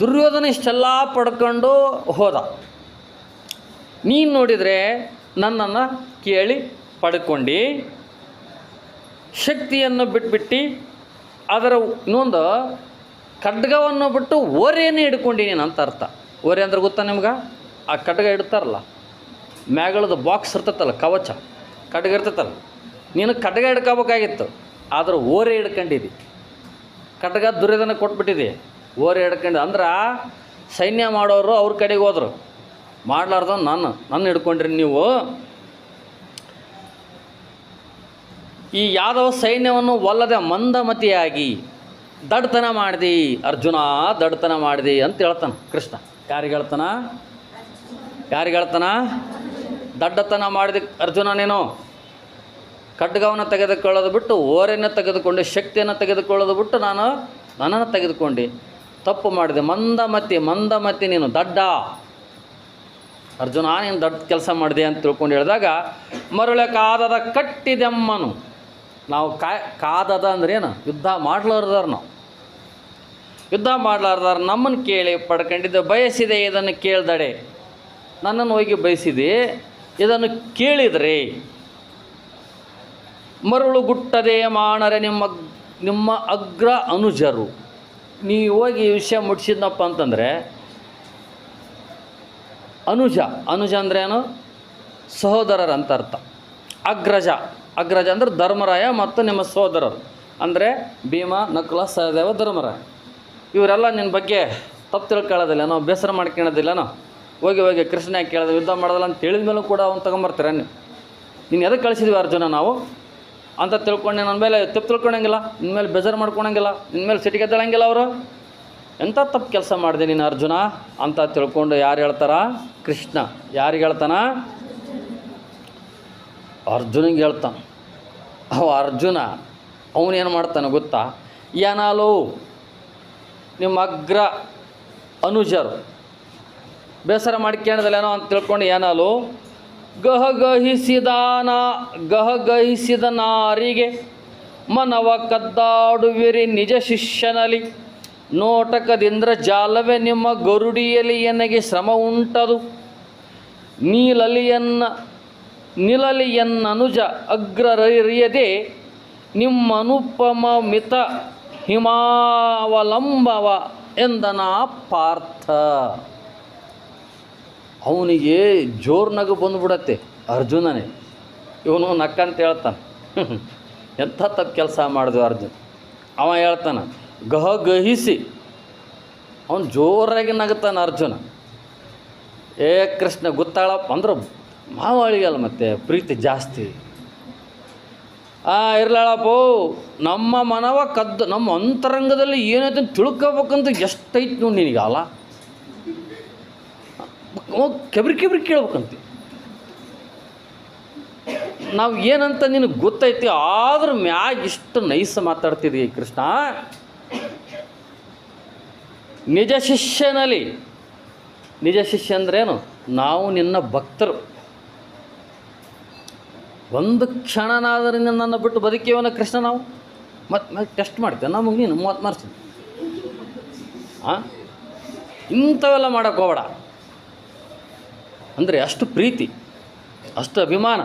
ದುರ್ಯೋಧನ ಇಷ್ಟೆಲ್ಲ ಪಡ್ಕೊಂಡು ಹೋದ, ನೀನು ನೋಡಿದರೆ ನನ್ನನ್ನು ಕೇಳಿ ಪಡ್ಕೊಂಡು ಶಕ್ತಿಯನ್ನು ಬಿಟ್ಬಿಟ್ಟು ಅದರ ಇನ್ನೊಂದು ಖಡ್ಗವನ್ನು ಬಿಟ್ಟು ಓರೆಯನ್ನು ಹಿಡ್ಕೊಂಡಿನಿ ಅಂತ ಅರ್ಥ. ಓರೆ ಅಂದ್ರೆ ಗೊತ್ತಾ ನಿಮ್ಗೆ? ಆ ಖಡ್ಗ ಇಡ್ತಾರಲ್ಲ, ಮ್ಯಾಗಳದ ಬಾಕ್ಸ್ ಇರ್ತೈತಲ್ಲ, ಕವಚ ಖಡ್ಗ ಇರ್ತೈತಲ್ಲ, ನೀನು ಖಡ್ಗ ಹಿಡ್ಕೋಬೇಕಾಗಿತ್ತು, ಆದ್ರೆ ಓರೆ ಹಿಡ್ಕೊಂಡಿದ್ದಿ. ಖಡ್ಗ ದುರ್ಯೋಧನ ಕೊಟ್ಬಿಟ್ಟಿದೆ, ಓರೆ ಹಿಡ್ಕೊಂಡು. ಅಂದ್ರೆ ಸೈನ್ಯ ಮಾಡೋರು ಅವ್ರ ಕಡೆಗೆ ಹೋದರು, ಮಾಡಲಾರ್ದ ನನ್ನ ಹಿಡ್ಕೊಂಡ್ರಿ ನೀವು. ಈ ಯಾದವ ಸೈನ್ಯವನ್ನು ಒಲ್ಲದೆ ಮಂದಮತಿಯಾಗಿ ದಡ್ತನ ಮಾಡಿದಿ ಅರ್ಜುನ, ದಡ್ತನ ಮಾಡಿದಿ ಅಂತ ಹೇಳ್ತಾನೆ ಕೃಷ್ಣ. ಯಾರಿಗೆ ಹೇಳ್ತಾನ? ದಡ್ಡತನ ಮಾಡಿದ ಅರ್ಜುನ, ನೀನು ಖಡ್ಗವನ್ನು ತೆಗೆದುಕೊಳ್ಳೋದು ಬಿಟ್ಟು ಓರೆಯನ್ನು ತೆಗೆದುಕೊಂಡು ಶಕ್ತಿಯನ್ನು ತೆಗೆದುಕೊಳ್ಳೋದು ಬಿಟ್ಟು ನನ್ನನ್ನು ತೆಗೆದುಕೊಂಡು ತಪ್ಪು ಮಾಡಿದೆ. ಮಂದಮತಿ ನೀನು ದಡ್ಡ ಅರ್ಜುನ, ನೀನು ದೊಡ್ಡ ಕೆಲಸ ಮಾಡಿದೆ ಅಂತ ತಿಳ್ಕೊಂಡು ಹೇಳಿದಾಗ, ಮರುಳೆ ಕಾದದ ಕಟ್ಟಿದೆಮ್ಮನು. ನಾವು ಕಾದದ ಅಂದ್ರೆ ಏನು? ಯುದ್ಧ ಮಾಡ್ಲಾರ್ದಾರ, ನಾವು ಯುದ್ಧ ಮಾಡ್ಲಾರ್ದಾರ ನಮ್ಮನ್ನು ಕೇಳಿ ಪಡ್ಕೊಂಡಿದ್ದೆ. ಬಯಸಿದೆ ಇದನ್ನು ಕೇಳ್ದಡೆ, ನನ್ನನ್ನು ಹೋಗಿ ಬಯಸಿದೆ, ಇದನ್ನು ಕೇಳಿದರೆ ಮರುಳು ಗುಟ್ಟದೆ ಮಾಡರೆ ನಿಮ್ಮ ಅಗ್ರ ಅನುಜರು. ನೀವು ಹೋಗಿ ಈ ವಿಷಯ ಮುಟ್ಟಿಸಿದ್ನಪ್ಪ ಅಂತಂದರೆ, ಅನುಜ ಅಂದ್ರೆ ಏನು? ಸಹೋದರರು ಅಂತ ಅರ್ಥ. ಅಗ್ರಜ ಅಂದರೆ ಧರ್ಮರಾಯ ಮತ್ತು ನಿಮ್ಮ ಸಹೋದರರು ಅಂದರೆ ಭೀಮ, ನಕುಲ, ಸಹದೇವ, ಧರ್ಮರಾಯ. ಇವರೆಲ್ಲ ನಿನ್ನ ಬಗ್ಗೆ ತಪ್ಪು ತಿಳ್ಕೊಳ್ಳೋದಿಲ್ಲ, ನಾವು ಬೇಸರ ಮಾಡ್ಕೊಳ್ಳೋದಿಲ್ಲ. ನಾವು ಹೋಗಿ ಕೃಷ್ಣ ಕೇಳಿದ ಯುದ್ಧ ಮಾಡೋದಿಲ್ಲ ಅಂತ ಹೇಳಿದ ಮೇಲೂ ಕೂಡ ಅವ್ನು ತೊಗೊಂಬರ್ತೀರ. ನೀನು ಎದಕ್ಕೆ ಕಳಿಸಿದ್ವಿ ಅರ್ಜುನ ನಾವು ಅಂತ ತಿಳ್ಕೊಂಡು ನನ್ನ ಮೇಲೆ ತಪ್ಪು ತಿಳ್ಕೊಳಂಗಿಲ್ಲ, ನಿನ್ನ ಮೇಲೆ ಬೇಜಾರು ಮಾಡ್ಕೊಳಂಗಿಲ್ಲ, ನಿನ್ನ ಮೇಲೆ ಸಿಟಿಗೆ ಎದ್ದೇಳಂಗಿಲ್ಲ. ಅವರು ಎಂಥ ತಪ್ಪು ಕೆಲಸ ಮಾಡಿದೆ ನೀನು ಅರ್ಜುನ ಅಂತ ತಿಳ್ಕೊಂಡು ಯಾರು ಹೇಳ್ತಾರ? ಕೃಷ್ಣ. ಯಾರಿಗೆ ಹೇಳ್ತಾನ? ಅರ್ಜುನಿಗೆ ಹೇಳ್ತಾನೆ. ಅರ್ಜುನ ಅವನೇನು ಮಾಡ್ತಾನೆ ಗೊತ್ತಾ? ಏನಾಲೋ ನಿಮ್ಮ ಅಗ್ರ ಅನುಜರು ಬೇಸರ ಮಾಡ್ಕೊಂಡದಲ್ಲೇನೋ ಅಂತ ತಿಳ್ಕೊಂಡು ಏನಲು ಗಹಗಹಿಸಿದ ನಾರಿಗೆ ಮನವ ಕದ್ದಾಡುವಿರಿ ನಿಜ ಶಿಷ್ಯನಲ್ಲಿ ನೋಟಕದಿಂದ್ರ ಜಾಲವೇ ನಿಮ್ಮ ಗರುಡಿಯಲ್ಲಿ ಎನಗೆ ಶ್ರಮ ಉಂಟದು ನಿಲಲಿಯನ್ನನುಜ ಅಗ್ರರಿಯದೆ ನಿಮ್ಮನುಪಮ ಮಿತ ಹಿಮಾವಲಂಬವ ಎಂದನ ಪಾರ್ಥ. ಅವನಿಗೆ ಜೋರು ನಗು ಬಂದುಬಿಡತ್ತೆ. ಅರ್ಜುನನೇ ಇವನು ನಕ್ಕಂತ ಹೇಳ್ತಾನೆ, ಎಂಥ ತಪ್ಪು ಕೆಲಸ ಮಾಡಿದ್ವು ಅರ್ಜುನ್. ಅವ ಹೇಳ್ತಾನೆ ಗಹಿಸಿ, ಅವನು ಜೋರಾಗಿ ನಗುತ್ತಾನೆ ಅರ್ಜುನ. ಕೃಷ್ಣ ಗೊತ್ತಾಳಪ್ಪ ಅಂದ್ರೆ ಮಾವಳಿಗಲ್ಲ, ಮತ್ತು ಪ್ರೀತಿ ಜಾಸ್ತಿ. ಇರ್ಲಾಳಪ್ಪೋ, ನಮ್ಮ ಮನವ ಕದ್ದು ನಮ್ಮ ಅಂತರಂಗದಲ್ಲಿ ಏನೈತೆ ತಿಳ್ಕೊಬೇಕಂತ ಎಷ್ಟೈತೆ ನೋಡಿ ನಿನಗಲ್ಲ, ಕೆಬ್ರಿ ಕೇಳ್ಬೇಕಂತ. ನಾವು ಏನಂತ ನಿನಗೆ ಗೊತ್ತೈತಿ, ಆದ್ರೆ ಮ್ಯಾಗ ಇಷ್ಟು ನೈಸ್ ಮಾತಾಡ್ತಿದ್ವಿ ಕೃಷ್ಣ. ನಿಜ ಶಿಷ್ಯನಲ್ಲಿ, ನಿಜ ಶಿಷ್ಯ ಅಂದ್ರೇನು? ನಾವು ನಿನ್ನ ಭಕ್ತರು. ಒಂದು ಕ್ಷಣನಾದರೂ ನನ್ನ ಬಿಟ್ಟು ಬದುಕೇವನ ಕೃಷ್ಣ. ನಾವು ಮತ್ತೆ ಟೆಸ್ಟ್ ಮಾಡ್ತೇವೆ, ನಮಗೆ ನೀನು 30 ಮಾರ್ಕ್ಸ್. ಇಂಥವೆಲ್ಲ ಮಾಡೋಕ್ಕೆ ಹೋಗಬೇಡ. ಅಂದರೆ ಅಷ್ಟು ಪ್ರೀತಿ, ಅಷ್ಟು ಅಭಿಮಾನ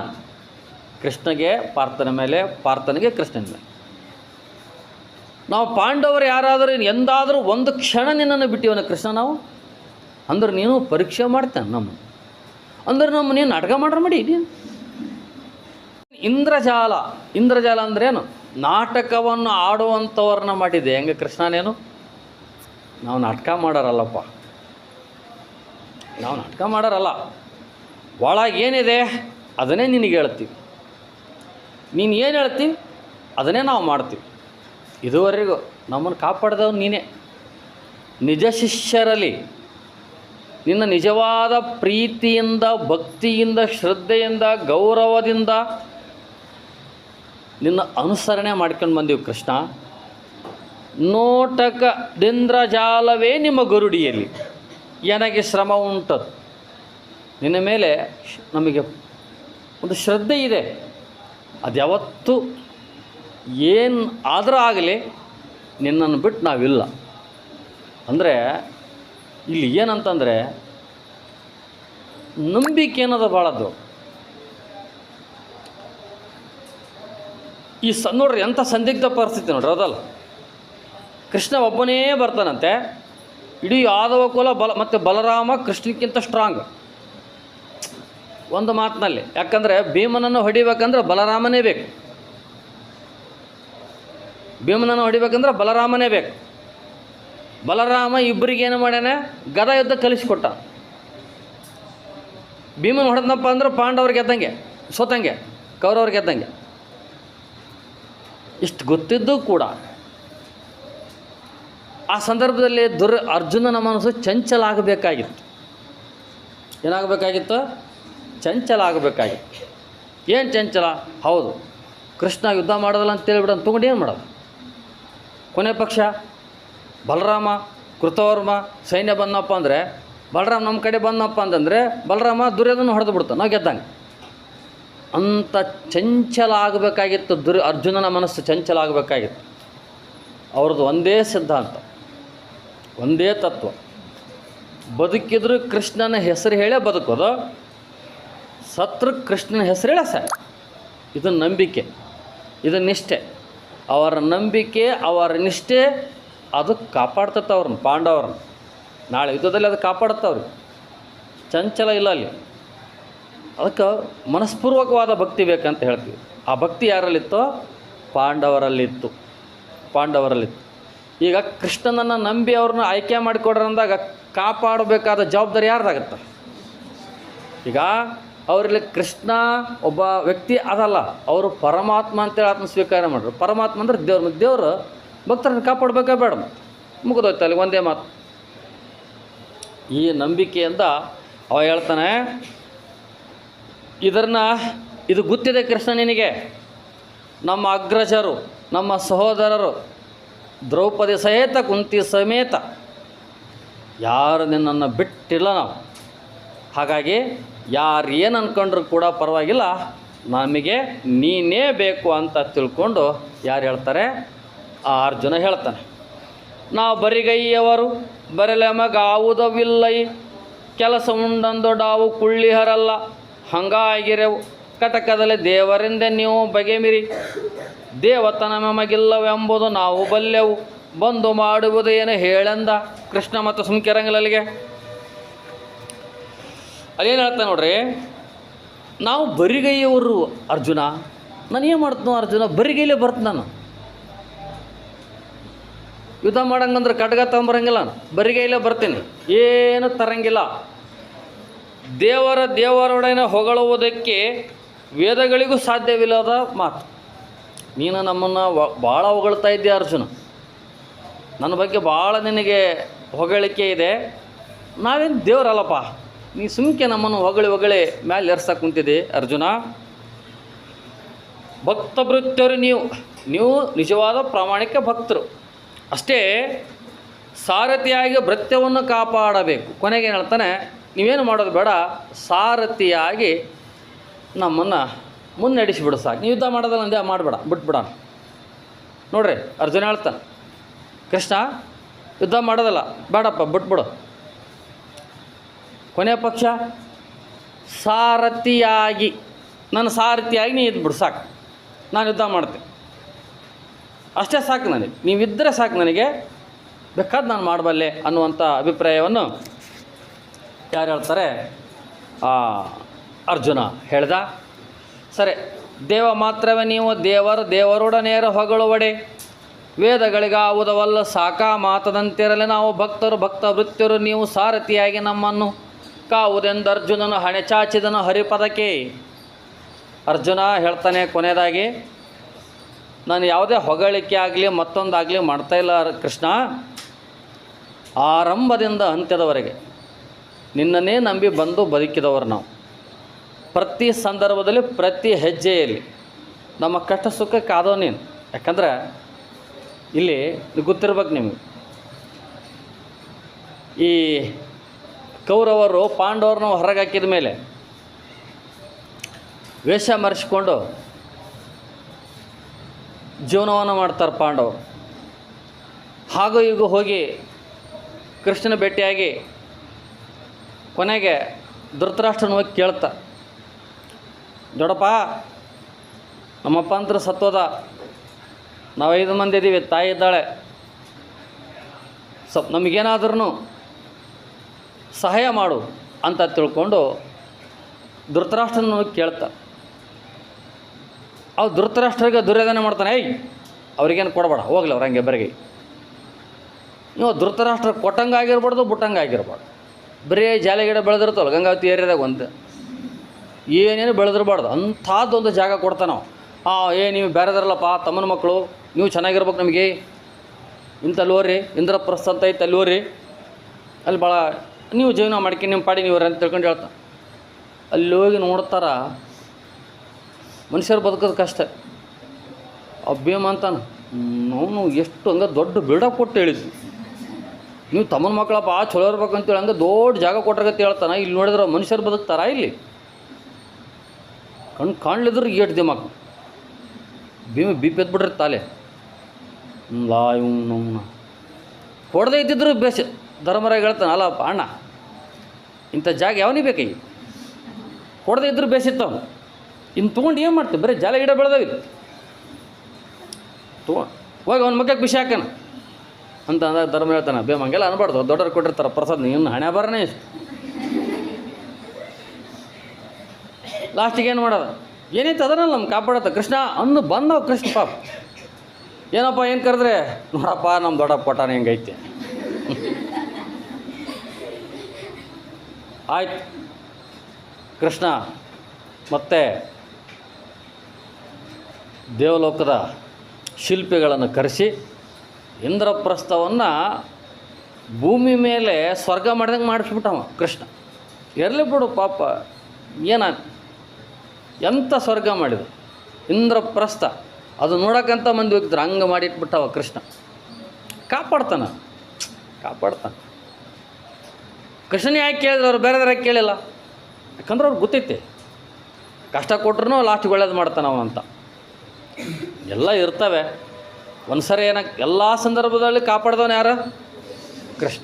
ಕೃಷ್ಣಗೆ ಪಾರ್ಥನ ಮೇಲೆ, ಪಾರ್ಥನಿಗೆ ಕೃಷ್ಣನ ಮೇಲೆ. ನಾವು ಪಾಂಡವರು ಯಾರಾದರೂ ಎಂದಾದರೂ ಒಂದು ಕ್ಷಣ ನಿನ್ನನ್ನು ಬಿಟ್ಟಿವನ ಕೃಷ್ಣ ನಾವು. ಅಂದ್ರೆ ನೀನು ಪರೀಕ್ಷೆ ಮಾಡ್ತೇನೆ ನಮ್ಮ, ಅಂದ್ರೆ ನಮ್ಮ ನೀನು ನಾಟಕ ಮಾಡ್ರೆ ಮಾಡಿ. ಇಂದ್ರಜಾಲ ಅಂದ್ರೇನು? ನಾಟಕವನ್ನು ಆಡುವಂಥವ್ರನ್ನ ಮಾಡಿದೆ. ಹೆಂಗೆ ಕೃಷ್ಣನೇನು? ನಾವು ನಾಟಕ ಮಾಡೋರಲ್ಲಪ್ಪ, ನಾವು ನಾಟಕ ಮಾಡೋರಲ್ಲ. ಒಳಗೇನಿದೆ ಅದನ್ನೇ ನಿನಗೆ ಹೇಳ್ತೀವಿ, ನೀನು ಏನು ಹೇಳ್ತೀವಿ ಅದನ್ನೇ ನಾವು ಮಾಡ್ತೀವಿ. ಇದುವರೆಗೂ ನಮ್ಮನ್ನು ಕಾಪಾಡಿದವ್ ನೀನೇ. ನಿಜ ಶಿಷ್ಯರಲ್ಲಿ ನಿನ್ನ ನಿಜವಾದ ಪ್ರೀತಿಯಿಂದ, ಭಕ್ತಿಯಿಂದ, ಶ್ರದ್ಧೆಯಿಂದ, ಗೌರವದಿಂದ ನಿನ್ನ ಅನುಸರಣೆ ಮಾಡ್ಕೊಂಡು ಬಂದೀವಿ ಕೃಷ್ಣ. ನೋಟಕದಿಂದ್ರಜಾಲವೇ ನಿಮ್ಮ ಗರುಡಿಯಲ್ಲಿ ನನಗೆ ಶ್ರಮ ಉಂಟದು. ನಿನ್ನ ಮೇಲೆ ನಮಗೆ ಒಂದು ಶ್ರದ್ಧೆ ಇದೆ. ಅದು ಯಾವತ್ತೂ ಏನು ಆದರೂ ಆಗಲಿ ನಿನ್ನನ್ನು ಬಿಟ್ಟು ನಾವಿಲ್ಲ. ಅಂದರೆ ಇಲ್ಲಿ ಏನಂತಂದರೆ ನಂಬಿಕೆ ಅನ್ನೋದು ಭಾಳದ್ದು. ಈ ನೋಡ್ರಿ ಎಂಥ ಸಂದಿಗ್ಧ ಪರಿಸ್ಥಿತಿ ನೋಡ್ರಿ, ಹೌದಲ್ಲ? ಕೃಷ್ಣ ಒಬ್ಬನೇ ಬರ್ತಾನಂತೆ. ಇಡೀ ಯಾದವ ಕುಲ ಮತ್ತು ಬಲರಾಮ ಕೃಷ್ಣಕ್ಕಿಂತ ಸ್ಟ್ರಾಂಗ್ ಒಂದು ಮಾತಿನಲ್ಲಿ. ಯಾಕಂದರೆ ಭೀಮನನ್ನು ಹೊಡಿಬೇಕಂದ್ರೆ ಬಲರಾಮನೇ ಬೇಕು, ಭೀಮನನ್ನು ಹೊಡಿಬೇಕಂದ್ರೆ ಬಲರಾಮನೇ ಬೇಕು. ಬಲರಾಮ ಇಬ್ಬರಿಗೇನು ಮಾಡ್ಯಾನೆ? ಗದಾ ಯುದ್ಧ ಕಲಿಸ್ಕೊಟ್ಟ. ಭೀಮನ ಹೊಡೆದನಪ್ಪ ಅಂದ್ರೆ ಪಾಂಡವ್ರಿಗೆ ಗೆದ್ದಂಗೆ, ಸೋತಂಗೆ, ಕೌರವ್ರಿಗೆ ಗೆದ್ದಂಗೆ. ಇಷ್ಟು ಗೊತ್ತಿದ್ದು ಕೂಡ ಆ ಸಂದರ್ಭದಲ್ಲಿ ಅರ್ಜುನನ ಮನಸ್ಸು ಚಂಚಲ ಆಗಬೇಕಾಗಿತ್ತು. ಏನಾಗಬೇಕಾಗಿತ್ತು? ಚಂಚಲ ಆಗಬೇಕಾಗಿತ್ತು. ಏನು ಚಂಚಲ? ಹೌದು, ಕೃಷ್ಣ ಯುದ್ಧ ಮಾಡೋದಲ್ಲ ಅಂತೇಳ್ಬಿಡು ಅಂತ ತೊಗೊಂಡು ಏನು ಮಾಡೋದು? ಕೊನೆ ಪಕ್ಷ ಬಲರಾಮ ಕೃತವರ್ಮ ಸೈನ್ಯ ಬಂದಪ್ಪ ಅಂದರೆ, ಬಲರಾಮ ನಮ್ಮ ಕಡೆ ಬಂದಪ್ಪ ಅಂತಂದರೆ ಬಲರಾಮ ದುರ್ಯೋಧನ ಹೊಡೆದು ಬಿಡ್ತಾನೆ, ನಾವು ಗೆದ್ದಂಗೆ. ಅಂಥ ಚಂಚಲ ಆಗಬೇಕಾಗಿತ್ತು ಅರ್ಜುನನ ಮನಸ್ಸು ಚಂಚಲ ಆಗಬೇಕಾಗಿತ್ತು. ಅವ್ರದ್ದು ಒಂದೇ ಸಿದ್ಧಾಂತ, ಒಂದೇ ತತ್ವ. ಬದುಕಿದ್ರು ಕೃಷ್ಣನ ಹೆಸರು ಹೇಳೇ ಬದುಕೋದು, ಸತ್ರು ಕೃಷ್ಣನ ಹೆಸರು ಹೇಳ ಸಾಕು. ಇದು ನಂಬಿಕೆ, ಇದು ನಿಷ್ಠೆ. ಅವರ ನಂಬಿಕೆ, ಅವರ ನಿಷ್ಠೆ ಅದು ಕಾಪಾಡ್ತತ್ತೆ ಅವ್ರನ್ನ, ಪಾಂಡವ್ರನ್ನ. ನಾಳೆ ಯುದ್ಧದಲ್ಲಿ ಅದು ಕಾಪಾಡುತ್ತವ್ರಿಗೆ. ಚಂಚಲ ಇಲ್ಲ ಅಲ್ಲಿ. ಅದಕ್ಕೆ ಮನಸ್ಪೂರ್ವಕವಾದ ಭಕ್ತಿ ಬೇಕಂತ ಹೇಳ್ತೀವಿ. ಆ ಭಕ್ತಿ ಯಾರಲ್ಲಿತ್ತೋ? ಪಾಂಡವರಲ್ಲಿತ್ತು. ಈಗ ಕೃಷ್ಣನನ್ನು ನಂಬಿ ಅವ್ರನ್ನ ಆಯ್ಕೆ ಮಾಡಿಕೊಡ್ರಿ ಅಂದಾಗ ಕಾಪಾಡಬೇಕಾದ ಜವಾಬ್ದಾರಿ ಯಾರ್ದಾಗತ್ತೆ? ಈಗ ಅವರಲ್ಲಿ ಕೃಷ್ಣ ಒಬ್ಬ ವ್ಯಕ್ತಿ ಅದಲ್ಲ, ಅವರು ಪರಮಾತ್ಮ ಅಂತೇಳಿ ಆತ್ಮ ಸ್ವೀಕಾರ ಮಾಡ್ರು. ಪರಮಾತ್ಮ ಅಂದ್ರೆ ದೇವರು ಭಕ್ತರನ್ನು ಕಾಪಾಡಬೇಕಾ ಬೇಡ? ಮುಗಿದೋಯ್ತು ಅಲ್ಲಿ ಒಂದೇ ಮಾತು. ಈ ನಂಬಿಕೆಯಿಂದ ಅವ ಹೇಳ್ತಾನೆ, ಇದು ಗೊತ್ತಿದೆ ಕೃಷ್ಣ ನಿನಗೆ, ನಮ್ಮ ಅಗ್ರಜರು, ನಮ್ಮ ಸಹೋದರರು ದ್ರೌಪದಿ ಸಹಿತ ಕುಂತಿ ಸಮೇತ ಯಾರು ನಿನ್ನನ್ನು ಬಿಟ್ಟಿಲ್ಲ ನಾವು. ಹಾಗಾಗಿ ಯಾರು ಏನು ಅಂದ್ಕೊಂಡ್ರು ಕೂಡ ಪರವಾಗಿಲ್ಲ, ನಮಗೆ ನೀನೇ ಬೇಕು ಅಂತ ತಿಳ್ಕೊಂಡು ಯಾರು ಹೇಳ್ತಾರೆ? ಆ ಅರ್ಜುನ ಹೇಳ್ತಾನೆ. ನಾವು ಬರಿಗೈಯವರು ಬರಲೆಮಗಾವುದವಿಲ್ಲೈ, ಕೆಲಸ ಉಂಡಂದು ಡಾವು ಕುಳ್ಳಿಹರಲ್ಲ, ಹಂಗಾಗಿರೆವು ಕಟಕದಲ್ಲಿ ದೇವರಿಂದ ನೀವು ಬಗೆಮಿರಿ, ದೇವತನ ನಮಗಿಲ್ಲವೆಂಬುದು ನಾವು ಬಲ್ಲೆವು, ಬಂದು ಮಾಡುವುದೇನು ಹೇಳೆಂದ ಕೃಷ್ಣ. ಮತ್ತು ಸುಮ್ಕಿರಂಗಿಲ್ಲ ಅಲ್ಲಿಗೆ. ಅಲ್ಲೇನು ಹೇಳ್ತಾನೆ ನೋಡ್ರಿ, ನಾವು ಬರಿಗೈಯವರು ಅರ್ಜುನ. ನಾನು ಏನು ಮಾಡ್ತೀನೋ ಅರ್ಜುನ, ಬರಿಗೈಲೇ ಬರ್ತೀನಿ ನಾನು. ಯುದ್ಧ ಮಾಡಂಗಂದ್ರೆ ಖಡ್ಗ ತಗೊಂಬರಂಗಿಲ್ಲ, ಬರಿಗೈಲೇ ಬರ್ತೀನಿ, ಏನು ತರಂಗಿಲ್ಲ. ದೇವರೊಡನೆ ಹೊಗಳುವುದಕ್ಕೆ ವೇದಗಳಿಗೂ ಸಾಧ್ಯವಿಲ್ಲದ ಮಾತು. ನೀನು ನಮ್ಮನ್ನು ಭಾಳ ಹೊಗಳ್ತಾ ಇದ್ದೀಯ ಅರ್ಜುನ, ನನ್ನ ಬಗ್ಗೆ ಭಾಳ ನಿನಗೆ ಹೊಗಳಿಕೆ ಇದೆ. ನಾವೇನು ದೇವರಲ್ಲಪ್ಪ, ನೀ ಸುಮ್ಕೆ ನಮ್ಮನ್ನು ಹೊಗಳಿ ಮ್ಯಾಲೆ ಏರ್ಸಕ್ಕೆ ಕುಂತಿದ್ದೆ ಅರ್ಜುನ. ಭಕ್ತ ಭೃತ್ಯರು ನೀವು ನಿಜವಾದ ಪ್ರಾಮಾಣಿಕ ಭಕ್ತರು. ಅಷ್ಟೇ ಸಾರಥಿಯಾಗಿ ಭೃತ್ಯವನ್ನು ಕಾಪಾಡಬೇಕು. ಕೊನೆಗೆ ಹೇಳ್ತಾನೆ, ನೀವೇನು ಮಾಡೋದು ಬೇಡ, ಸಾರಥಿಯಾಗಿ ನಮ್ಮನ್ನು ಮುನ್ನಡೆಸಿಬಿಡು ಸಾಕು. ನೀವು ಯುದ್ಧ ಮಾಡೋದಲ್ಲ ಅಂದೆ, ಮಾಡಬೇಡ, ಬಿಟ್ಬಿಡ. ನೋಡ್ರಿ ಅರ್ಜುನ ಹೇಳ್ತಾನೆ, ಕೃಷ್ಣ ಯುದ್ಧ ಮಾಡೋದಲ್ಲ ಬೇಡಪ್ಪ, ಬಿಟ್ಬಿಡು. ಕೊನೆಯ ಪಕ್ಷ ಸಾರಥಿಯಾಗಿ, ನನ್ನ ಸಾರಥಿಯಾಗಿ ನೀ ಇದ್ಬಿಡು ಸಾಕು, ನಾನು ಯುದ್ಧ ಮಾಡ್ತೀನಿ, ಅಷ್ಟೇ ಸಾಕು ನನಗೆ, ನೀವಿದ್ದರೆ ಸಾಕು, ನನಗೆ ಬೇಕಾದ ನಾನು ಮಾಡಬಲ್ಲೆ ಅನ್ನುವಂಥ ಅಭಿಪ್ರಾಯವನ್ನು ಯಾರು ಹೇಳ್ತಾರೆ? ಅರ್ಜುನ ಹೇಳ್ದ. ಸರಿ, ದೇವ ಮಾತ್ರವೇ ನೀವು ದೇವರೊಡನೇರ ಹೊಗಳುವಡೆ, ವೇದಗಳಿಗಾವುದವಲ್ಲ ಸಾಕ ಮಾತದಂತಿರಲಿ ನಾವು ಭಕ್ತರು ಭಕ್ತ ವೃತ್ಯರು, ನೀವು ಸಾರಥಿಯಾಗಿ ನಮ್ಮನ್ನು ಕಾವುದೆಂದು ಅರ್ಜುನನು ಹಣೆ ಚಾಚಿದನು ಹರಿಪದಕ್ಕೆ. ಅರ್ಜುನ ಹೇಳ್ತಾನೆ ಕೊನೆಯದಾಗಿ, ನಾನು ಯಾವುದೇ ಹೊಗಳಿಕೆ ಆಗಲಿ ಮತ್ತೊಂದಾಗಲಿ ಮಾಡ್ತಾಯಿಲ್ಲ ಕೃಷ್ಣ. ಆರಂಭದಿಂದ ಅಂತ್ಯದವರೆಗೆ ನಿನ್ನನ್ನೇ ನಂಬಿ ಬಂದು ಬದುಕಿದವರು ನಾವು. ಪ್ರತಿ ಸಂದರ್ಭದಲ್ಲಿ ಪ್ರತಿ ಹೆಜ್ಜೆಯಲ್ಲಿ ನಮ್ಮ ಕಷ್ಟ ಸುಖಕ್ಕೆ ಆದೋ ನೀನು. ಯಾಕಂದ್ರೆ ಇಲ್ಲಿ ಗೊತ್ತಿರ್ಬೇಕು ನಿಮಗೆ, ಈ ಕೌರವರು ಪಾಂಡವರನ್ನ ಹೊರಗೆ ಹಾಕಿದ ಮೇಲೆ ವೇಷ ಮರೆಸಿಕೊಂಡು ಜೀವನವನ್ನು ಮಾಡ್ತಾರೆ ಪಾಂಡವರು. ಹಾಗೂ ಈಗ ಹೋಗಿ ಕೃಷ್ಣನ ಭೇಟಿಯಾಗಿ ಕೊನೆಗೆ ಧೃತರಾಷ್ಟ್ರನ ಹೋಗಿ ಕೇಳ್ತಾ, ದೊಡ್ಡಪ್ಪ ನಮ್ಮಪ್ಪ ಅಂತ ಸತ್ತೋದ, ನಾವು 5 ಮಂದಿ ಇದ್ದೀವಿ, ತಾಯಿ ಇದ್ದಾಳೆ, ನಮಗೇನಾದ್ರೂ ಸಹಾಯ ಮಾಡು ಅಂತ ತಿಳ್ಕೊಂಡು ಧೃತರಾಷ್ಟ್ರನ ಹೋಗಿ ಕೇಳ್ತಾ. ಅವು ಧೃತರಾಷ್ಟ್ರಿಗೆ ದುರ್ಯೋಧನೆ ಮಾಡ್ತಾನೆ, ಅವ್ರಿಗೇನು ಕೊಡಬೇಡ, ಹೋಗ್ಲಿ ಅವ್ರು ಹಂಗೆ ಬರಿಗೆ. ನೀವು ಧೃತರಾಷ್ಟ್ರ ಕೊಟ್ಟಂಗಾಗಿರ್ಬಾರ್ದು, ಬಿಟ್ಟಂಗಾಗಿರ್ಬಾರ್ದು. ಬರೀ ಜಾಲಿ ಗಿಡ ಬೆಳೆದಿರ್ತವಲ್ಲ ಗಂಗಾವತಿ ಏರಿಯಾದಾಗ, ಒಂದು ಏನೇನು ಬೆಳೆದಿರಬಾರ್ದು ಅಂಥದ್ದೊಂದು ಜಾಗ ಕೊಡ್ತಾನೆ ನಾವು. ನೀವು ಬೇರೆದಾರಲ್ಲಪ್ಪ, ತಮ್ಮನ ಮಕ್ಕಳು, ನೀವು ಚೆನ್ನಾಗಿರ್ಬೇಕು, ನಮಗೆ ಇಂಥಲ್ಲಿ ಹೋರಿ, ಇಂದ್ರಪ್ರಸ್ಥ ಅಂತ ಐತೆ ಅಲ್ಲಿ ಹೋರಿ, ಅಲ್ಲಿ ಭಾಳ ನೀವು ಜೀವನ ಮಾಡ್ಕೊಂಡು ನಿಮ್ಮ ಪಾಡಿ ನೀವು ಅಂತ ತಿಳ್ಕೊಂಡು ಹೇಳ್ತಾ. ಅಲ್ಲಿ ಹೋಗಿ ನೋಡ್ತಾರ ಮನುಷ್ಯರು ಬದುಕೋದು ಕಷ್ಟ. ಭೀಮ ಅಂತಾನೆ, ನಾವು ಎಷ್ಟು ಹಂಗೆ ದೊಡ್ಡ ಬಿಲ್ಡಪ್ ಕೊಟ್ಟು ಹೇಳಿದ್ವಿ, ನೀವು ತಮ್ಮನ ಮಕ್ಕಳಪ್ಪ ಚಲೋ ಇರ್ಬೇಕಂತೇಳಿ ಹಂಗೆ ದೊಡ್ಡ ಜಾಗ ಕೊಟ್ಟಾಗತ್ತೆ ಹೇಳ್ತಾನೆ. ಇಲ್ಲಿ ನೋಡಿದ್ರೆ ಮನುಷ್ಯರು ಬದುಕ್ತಾರ? ಇಲ್ಲಿ ಕಾಣ್ಲಿದ್ರು ಏಟು ದಿಮಾಕ್. ಭೀಮ ಬಿಪಿ ಎದ್ಬಿಟ್ರೆ ತಾಲೆ ಇವನು ಹೊಡೆದೇ ಇದ್ದಿದ್ರು ಬೇಸ್. ಧರ್ಮರಾಗ ಹೇಳ್ತಾನೆ, ಅಲ್ಲಪ್ಪ ಅಣ್ಣ, ಇಂಥ ಜಾಗ ಯಾವನಿಗೆ ಬೇಕಾಗಿ, ಹೊಡೆದೇ ಇದ್ರು ಬೇಸಿತ್ತು ಅವನು. ಇನ್ನು ತೊಗೊಂಡು ಏನು ಮಾಡ್ತೀವಿ, ಬರೀ ಜಾಲ ಗಿಡ ಬೆಳೆದವಿ, ಹೋಗಿ ಅವ್ನ ಮಗಕ್ಕೆ ಖುಷಿ ಹಾಕೋಣ ಅಂತ ಅಂದಾಗ ಧರ್ಮ ಹೇಳ್ತಾನೆ, ಭೀಮ ಹಂಗೆಲ್ಲ ಅನ್ಬಾರ್ದು, ದೊಡ್ಡವ್ರು ಕೊಟ್ಟಿರ್ತಾರೆ ಪ್ರಸಾದ್, ಇನ್ನು ಹಣೆ ಬರನೇ ಇಷ್ಟು. ಲಾಸ್ಟಿಗೆ ಏನು ಮಾಡೋದು, ಏನೈತೆ ಅದನ್ನೆಲ್ಲ ನಮ್ಮ ಕಾಪಾಡತ್ತ ಕೃಷ್ಣ ಅಂದು ಬಂದವು. ಕೃಷ್ಣ ಪಾಪ ಏನಪ್ಪ ಏನು ಕರೆದ್ರೆ, ನೋಡಪ್ಪ ನಮ್ಮ ದೊಡ್ಡಪ್ಪ ಕೊಟ್ಟಾನೆ ಹೆಂಗೈತೆ. ಆಯ್ತು, ಕೃಷ್ಣ ಮತ್ತೆ ದೇವಲೋಕದ ಶಿಲ್ಪಿಗಳನ್ನು ಕರೆಸಿ ಇಂದ್ರಪ್ರಸ್ಥವನ್ನು ಭೂಮಿ ಮೇಲೆ ಸ್ವರ್ಗ ಮಾಡಿದಂಗೆ ಮಾಡಿಸ್ಬಿಟ್ಟವ ಕೃಷ್ಣ. ಇರಲಿ ಬಿಡು ಪಾಪ, ಎಂಥ ಸ್ವರ್ಗ ಮಾಡಿದ ಇಂದ್ರಪ್ರಸ್ಥ, ಅದು ನೋಡೋಕ್ಕಂತ ಮಂದಿ ಹೋಗಿದ್ರು, ಹಂಗೆ ಮಾಡಿಟ್ಬಿಟ್ಟವ ಕೃಷ್ಣ. ಕಾಪಾಡ್ತಾನೆ. ಕೃಷ್ಣನ ಯಾಕೆ ಕೇಳಿದ್ರು ಅವ್ರು ಬೇರೆದಾರ ಯಾಕೆ ಕೇಳಿಲ್ಲ? ಯಾಕಂದ್ರೆ ಅವ್ರಿಗೆ ಗೊತ್ತೈತಿ ಕಷ್ಟ ಕೊಟ್ರೂ ಲಾಸ್ಟಿಗೆ ಒಳ್ಳೇದು ಮಾಡ್ತಾನೆ ಅವ ಅಂತ. ಎಲ್ಲ ಇರ್ತವೆ. ಒಂದು ಸರಿ ಎಲ್ಲ ಸಂದರ್ಭದಲ್ಲಿ ಕಾಪಾಡ್ದವನು ಯಾರು? ಕೃಷ್ಣ.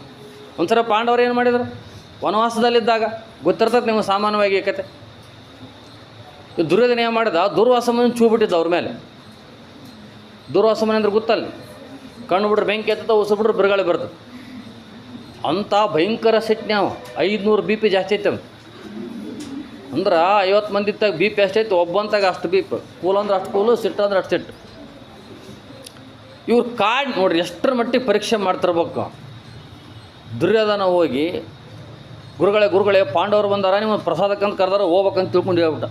ಒಂದು ಸರಿ ಪಾಂಡವರು ಏನು ಮಾಡಿದರು? ವನವಾಸದಲ್ಲಿದ್ದಾಗ ಗೊತ್ತಿರ್ತದೆ ನಿಮಗೆ ಸಾಮಾನ್ಯವಾಗಿ ಈ ಕತೆ. ದುರ್ಯೋಧನ ಏನು ಮಾಡಿದ? ದುರ್ವಾಸಮನ ಚೂ ಬಿಟ್ಟಿದ್ದ ಅವ್ರ ಮೇಲೆ. ದುರ್ವಾಸಮನ ಅಂದ್ರೆ ಗೊತ್ತಲ್ಲ, ಕಣ್ಣು ಬಿಡ್ರೆ ಬೆಂಕಿ ಎತ್ತದ, ಉಸು ಬಿಡ್ರೆ ಬಿರುಗಾಳಿ ಬರ್ತದೆ. ಅಂಥ ಭಯಂಕರ ಸಿಟ್ನೆ ಅವ. 500 BP ಜಾಸ್ತಿ ಐತೆ. ಅಂದ್ರೆ 50 ಮಂದಿ ಇತ್ತಾಗ BP ಅಷ್ಟೈತೆ, ಒಬ್ಬಂತಾಗ ಅಷ್ಟು BP. ಕೂಲ್ ಅಂದ್ರೆ ಅಷ್ಟು ಕೂಲು, ಸಿಟ್ಟು ಅಂದ್ರೆ ಅಷ್ಟು ಸಿಟ್ಟು. ಇವ್ರು ನೋಡ್ರಿ ಎಷ್ಟರ ಮಟ್ಟಿಗೆ ಪರೀಕ್ಷೆ ಮಾಡ್ತಿರ್ಬೇಕು. ದುರ್ಯೋಧನ ಹೋಗಿ ಗುರುಗಳೇ ಪಾಂಡವರು ಬಂದಾರ, ನಿಮ್ಮ ಪ್ರಸಾದಕ್ಕಂತ ಕರೆದಾರ, ಹೋಗ್ಬೇಕಂತ ತಿಳ್ಕೊಂಡು ಹೇಳ್ಬಿಟ್ಟ.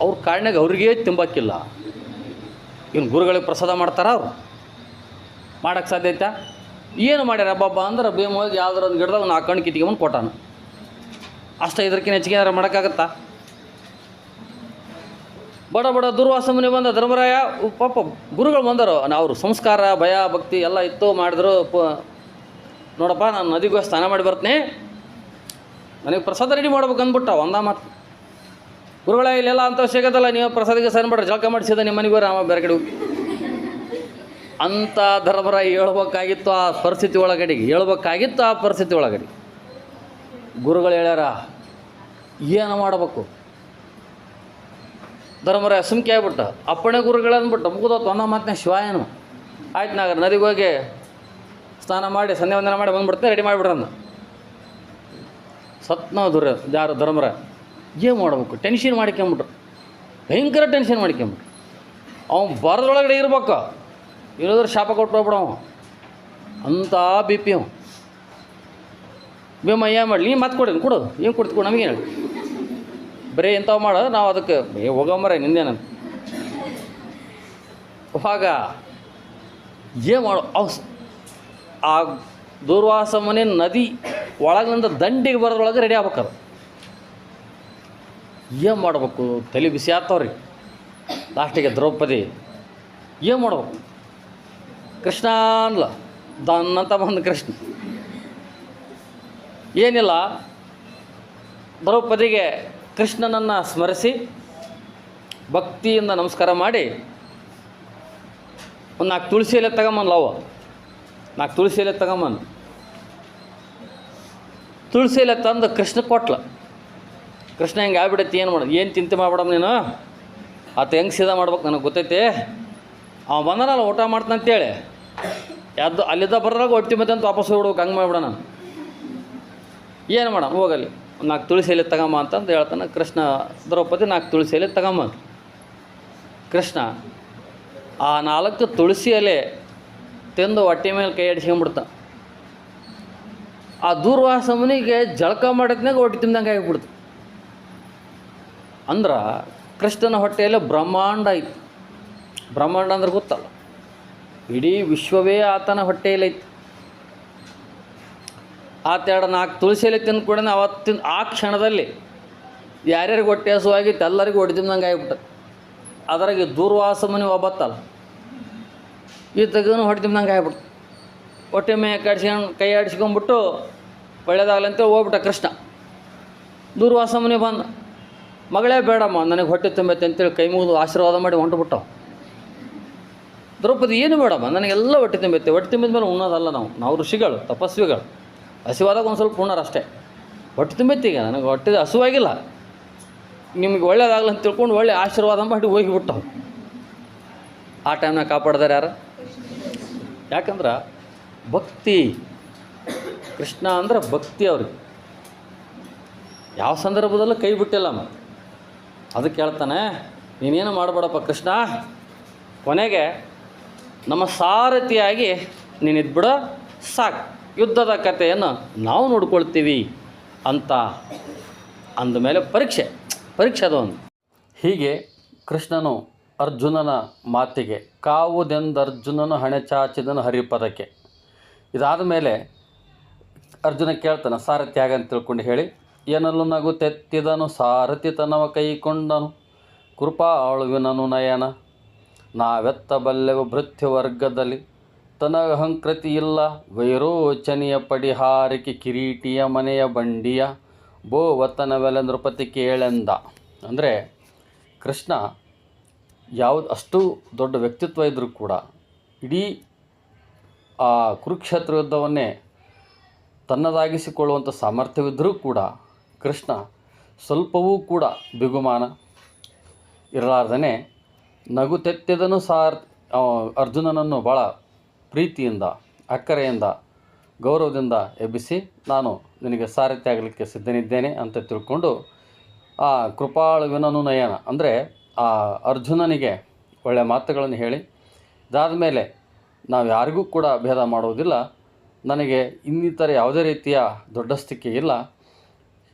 ಅವ್ರ ಕಾಡಿನಾಗ ಅವ್ರಿಗೇ ತಿಂಬಕ್ಕಿಲ್ಲ. ಇವ್ನು ಗುರುಗಳಿಗೆ ಪ್ರಸಾದ ಮಾಡ್ತಾರ? ಅವರು ಮಾಡೋಕ್ಕೆ ಸಾಧ್ಯ ಐತಾ? ಏನು ಮಾಡ್ಯಾರ ಹಬ್ಬ ಅಂದ್ರೆ ಭೀಮ ಹೋಗಿ ಯಾವ್ದಾರ ಒಂದು ಗಿಡದಾಗ 4 ಕಣ್ಣು ಕಿತ್ಕೊಂಬಂದು ಕೊಟ್ಟಾನ. ಅಷ್ಟೇ, ಇದಕ್ಕಿಂತ ಹೆಚ್ಚಿಗೆ ಏನಾರು ಮಾಡೋಕ್ಕಾಗತ್ತಾ? ಬಡ ದುರ್ವಾಸ ಮುನಿ ಬಂದ. ಧರ್ಮರಾಯ ಪಾಪ ಗುರುಗಳು ಬಂದರು, ಅವರು ಸಂಸ್ಕಾರ ಭಯ ಭಕ್ತಿ ಎಲ್ಲ ಇತ್ತು, ಮಾಡಿದ್ರು. ನೋಡಪ್ಪ, ನಾನು ನದಿಗೆ ಸ್ನಾನ ಮಾಡಿ ಬರ್ತೀನಿ, ನನಗೆ ಪ್ರಸಾದ ರೆಡಿ ಮಾಡ್ಬೇಕು ಅಂದ್ಬಿಟ್ಟ. ಒಂದ ಮಾತು, ಗುರುಗಳೇ ಇಲ್ಲೆಲ್ಲ ಅಂತ ಸಿಗೋದಲ್ಲ, ನೀವು ಪ್ರಸಾದಿಗೆ ಸ್ನಾನ ಮಾಡ್ರಿ, ಜಳಕ ಮಾಡಿಸಿದ ನಿಮ್ಮ ಮನೆಗೆ ರಾಮ ಬೇರೆ ಕಡೆ ಹೋಗಿ ಅಂತ ಧರ್ಮರಾಯ ಹೇಳ್ಬೇಕಾಗಿತ್ತು. ಆ ಪರಿಸ್ಥಿತಿ ಒಳಗಡೆ ಗುರುಗಳು ಹೇಳ್ಯಾರ, ಏನು ಮಾಡಬೇಕು? ಧರ್ಮರಾಯ ಸುಮ್ಕೆ ಆಗ್ಬಿಟ್ಟ. ಅಪ್ಪಣೆ ಗುರುಗಳು ಅಂದ್ಬಿಟ್ಟು ಮುಗಿದೋತು. ಒಂದ ಮಾತನ್ನ ಶಿವಾಯನು ಆಯ್ತು, ನಾಗ ನದಿಗೆ ಹೋಗಿ ಸ್ನಾನ ಮಾಡಿ ಸಂಧ್ಯಾ ವಂದನ ಮಾಡಿ ಬಂದ್ಬಿಡ್ತೇನೆ, ರೆಡಿ ಮಾಡಿಬಿಡ್ರನ್ನ. ಸತ್ನ ಯಾರು ಧರ್ಮರಾಯ ಏನು ಮಾಡ್ಬೇಕು? ಟೆನ್ಷನ್ ಮಾಡ್ಕೊಂಬಿಟ್ರು, ಭಯಂಕರ ಟೆನ್ಷನ್ ಮಾಡ್ಕೊಂಬಿಟ್ರು. ಅವ್ನು ಬರದೊಳಗಡೆ ಇರ್ಬೇಕು, ಇರೋದ್ರ ಶಾಪ ಕೊಟ್ಟು ಹೋಗ್ಬಿಡವ. ಅಂಥ BP ಅವ. ಭೀಮ ಏನು ಮಾಡಲಿ? ನೀನು ಮಾತು ಕೊಡು, ಏನು ಕೊಡ್ತೀವಿ ನಮಗೇನು ಹೇಳಿ? ಬರೀ ಎಂಥವು ಮಾಡ, ನಾವು ಅದಕ್ಕೆ ಹೋಗಂಬರ ನಿಂದೇನಂತ. ಆಗ ಏನು ಮಾಡೋ? ಆ ದುರ್ವಾಸ ಮನೆ ನದಿ ಒಳಗಿನಿಂದ ದಂಡಿಗೆ ಬರೋದ್ರೊಳಗೆ ರೆಡಿ ಆಗ್ಬೇಕದು. ಏನು ಮಾಡ್ಬೇಕು? ತಲೆ ಬಿಸಿ ಆಗ್ತಾವ್ರಿ. ಲಾಸ್ಟಿಗೆ ದ್ರೌಪದಿ ಏನು ಮಾಡ್ಬೇಕು? ಕೃಷ್ಣ ಅನ್ಲ ದನ್ನಂತ ಬಂದು ಕೃಷ್ಣ ಏನಿಲ್ಲ, ದ್ರೌಪದಿಗೆ ಕೃಷ್ಣನನ್ನು ಸ್ಮರಿಸಿ ಭಕ್ತಿಯಿಂದ ನಮಸ್ಕಾರ ಮಾಡಿ ಒಂದು 4 ತುಳಸಿ ಎಲೆ ತಗೊಂಬಂದ್ಲ. 4 ತುಳಸಿ ಎಲೆ ತಗೊಂಬಂದು ತುಳಸಿ ಎಲೆ ತಂದು ಕೃಷ್ಣ ಕೊಟ್ಲ. ಕೃಷ್ಣ ಹೆಂಗೆ ಆಗ್ಬಿಡೈತಿ, ಏನು ಮಾಡೋದು? ಏನು ಚಿಂತೆ ಮಾಡ್ಬಿಡಮ್ ನೀನು, ಆತ ಹೆಂಗೆ ಸೀದಾ ಮಾಡ್ಬೇಕು ನನಗೆ ಗೊತ್ತೈತಿ. ಅವ ಬಂದನಲ್ಲ ಊಟ ಮಾಡ್ತಾನಂತೇಳಿ ಯಾವ್ದು ಅಲ್ಲಿದ್ದ ಬರೋದಾಗ ಹೊಟ್ಟಿ ಮತ್ತೆ ಅಂತ ವಾಪಸ್ ಹೋಗ್ಬಿಡ್ಬೇಕು. ಹಂಗೆ ಮಾಡ್ಬಿಡ ನಾನು. ಏನು ಮಾಡೋಣ, ಹೋಗಲ್ಲಿ ಒಂದು 4 ತುಳಸಿ ಎಲೆ ತಗೊಂಬ ಅಂತಂದು ಹೇಳ್ತಾನೆ ಕೃಷ್ಣ. ದ್ರೌಪದಿ 4 ತುಳಸಿ ಎಲೆ ತಗೊಂಬ. ಕೃಷ್ಣ ಆ 4 ತುಳಸಿ ಎಲೆ ತಿಂದು ಹೊಟ್ಟೆ ಮೇಲೆ ಕೈ ಆಡಿಸ್ಕೊಂಬಿಡ್ತ. ಆ ದುರ್ವಾಸ ಮುನಿಗೆ ಜಳಕ ಮಾಡಿದ್ನಾಗ ಹೊಟ್ಟೆ ತಿಂದಂಗೆ ಆಗಿಬಿಡ್ತು. ಅಂದ್ರೆ ಕೃಷ್ಣನ ಹೊಟ್ಟೆಯಲ್ಲಿ ಬ್ರಹ್ಮಾಂಡ ಐತಿ. ಬ್ರಹ್ಮಾಂಡ ಅಂದ್ರೆ ಗೊತ್ತಲ್ಲ, ಇಡೀ ವಿಶ್ವವೇ ಆತನ ಹೊಟ್ಟೆಯಲ್ಲೈತಿ. ಆತ 4 ತುಳಸಿ ಎಲೆ ತಿಂದು ಕೂಡ ಅವತ್ತಿನ ಆ ಕ್ಷಣದಲ್ಲಿ ಯಾರ್ಯಾರಿಗೆ ಹೊಟ್ಟೆ ಹಸುವಾಗಿತ್ತು ಎಲ್ಲರಿಗೂ ಹೊಟ್ಟೆ ತಿಂದಂಗೆ ಆಗಿಬಿಟ್ಟೆ. ಅದರಾಗೆ ದುರ್ವಾಸ ಮುನಿ ಒಬ್ಬತ್ತಲ್ಲ, ಈತಗೂ ಹೊಟ್ಟೆ ತಿಂದಂಗೆ ಆಗಿಬಿಡ್ತು. ಹೊಟ್ಟೆ ಮೇ ಕೈ ಆಡಿಸ್ಕೊಂಡ್ಬಿಟ್ಟು ಒಳ್ಳೇದಾಗಲಂತೇಳಿ ಹೋಗ್ಬಿಟ್ಟ ಕೃಷ್ಣ. ದುರ್ವಾಸ ಮುನಿ ಬಂದ, ಮಗಳೇ ಬೇಡಮ್ಮ ನನಗೆ ಹೊಟ್ಟೆ ತುಂಬೈತೆ ಅಂತೇಳಿ ಕೈ ಮುಗಿದು ಆಶೀರ್ವಾದ ಮಾಡಿ ಹೊಂಟುಬಿಟ್ಟವು. ದ್ರೌಪದಿ ಏನು ಬೇಡಮ್ಮ, ನನಗೆಲ್ಲ ಹೊಟ್ಟೆ ತುಂಬೈತೆ. ಹೊಟ್ಟೆ ತುಂಬಿದ ಮೇಲೆ ಉಣ್ಣೋದಲ್ಲ ನಾವು ಋಷಿಗಳು, ತಪಸ್ವಿಗಳು. ಹಸಿವಾದಾಗ ಒಂದು ಸ್ವಲ್ಪ ಉಣ್ಣಾರ ಅಷ್ಟೇ. ಹೊಟ್ಟೆ ತುಂಬೈತಿ, ಈಗ ನನಗೆ ಹೊಟ್ಟೆ ಹಸುವಾಗಿಲ್ಲ, ನಿಮಗೆ ಒಳ್ಳೇದಾಗಲ್ಲ ಅಂತ ತಿಳ್ಕೊಂಡು ಒಳ್ಳೆ ಆಶೀರ್ವಾದ ಮಾಡಿ ಹೋಗಿಬಿಟ್ಟವು. ಆ ಟೈಮ್ನಾಗ ಕಾಪಾಡ್ದಾರೆ ಯಾರು? ಯಾಕಂದ್ರೆ ಭಕ್ತಿ. ಕೃಷ್ಣ ಅಂದ್ರೆ ಭಕ್ತಿ ಅವ್ರಿಗೆ. ಯಾವ ಸಂದರ್ಭದಲ್ಲೂ ಕೈ ಬಿಟ್ಟಿಲ್ಲ. ಅದಕ್ಕೆ ಹೇಳ್ತಾನೆ, ನೀನೇನು ಮಾಡಬೇಡಪ್ಪ ಕೃಷ್ಣ, ಕೊನೆಗೆ ನಮ್ಮ ಸಾರಥಿಯಾಗಿ ನೀನಿದ್ಬಿಡ ಸಾಕು, ಯುದ್ಧದ ಕಥೆಯನ್ನು ನಾವು ನೋಡ್ಕೊಳ್ತೀವಿ ಅಂತ ಅಂದಮೇಲೆ ಪರೀಕ್ಷೆ ಅದೊಂದು. ಹೀಗೆ ಕೃಷ್ಣನು ಅರ್ಜುನನ ಮಾತಿಗೆ ಕಾವುದೆಂದು ಅರ್ಜುನನು ಹಣೆ ಚಾಚಿದನು ಹರಿಪದಕ್ಕೆ. ಇದಾದ ಮೇಲೆ ಅರ್ಜುನ ಕೇಳ್ತಾನೆ ಸಾರಥ್ಯಾಗ ಅಂತ ತಿಳ್ಕೊಂಡು ಹೇಳಿ, ಏನಲ್ಲೂ ನಗು ತೆತ್ತಿದನು ಸಾರಥಿ ತನವ ಕೈಕೊಂಡನು ಕೃಪಾಳುವಿನನು ನಯನ ನಾವೆತ್ತ ಬಲ್ಲೆವು ಭೃತ್ಯ ವರ್ಗದಲ್ಲಿ ತನಹಂಕೃತಿ ಇಲ್ಲ ವೈರೋಚನೆಯ ಪಡಿಹಾರಿಕೆ ಕಿರೀಟಿಯ ಮನೆಯ ಬಂಡಿಯ ಬೋವತನವೆಲ ನೃಪತಿ ಕೇಳೆಂದ. ಅಂದರೆ ಕೃಷ್ಣ ಯಾವುದು ಅಷ್ಟು ದೊಡ್ಡ ವ್ಯಕ್ತಿತ್ವ ಇದ್ದರೂ ಕೂಡ ಇಡೀ ಆ ಕುರುಕ್ಷೇತ್ರ ಯುದ್ಧವನ್ನೇ ತನ್ನದಾಗಿಸಿಕೊಳ್ಳುವಂಥ ಸಾಮರ್ಥ್ಯವಿದ್ದರೂ ಕೂಡ ಕೃಷ್ಣ ಸ್ವಲ್ಪವೂ ಕೂಡ ಬಿಗುಮಾನ ಇರಲಾರ್ದೇ ನಗುತೆತ್ತಿದನು ಅರ್ಜುನನನ್ನು ಭಾಳ ಪ್ರೀತಿಯಿಂದ ಅಕ್ಕರೆಯಿಂದ ಗೌರವದಿಂದ ಎಬ್ಬಿಸಿ ನಾನು ನಿನಗೆ ಸಾರಥಿ ಆಗಲಿಕ್ಕೆ ಸಿದ್ಧನಿದ್ದೇನೆ ಅಂತ ತಿಳ್ಕೊಂಡು ಆ ಕೃಪಾಳುವಿನನು ನಯನ ಅಂದರೆ ಆ ಅರ್ಜುನನಿಗೆ ಒಳ್ಳೆಯ ಮಾತುಗಳನ್ನು ಹೇಳಿ ಇದಾದ ಮೇಲೆ ನಾವು ಯಾರಿಗೂ ಕೂಡ ಭೇದ ಮಾಡುವುದಿಲ್ಲ, ನನಗೆ ಇನ್ನಿತರ ಯಾವುದೇ ರೀತಿಯ ದೊಡ್ಡಸ್ತಿಕೆ ಇಲ್ಲ,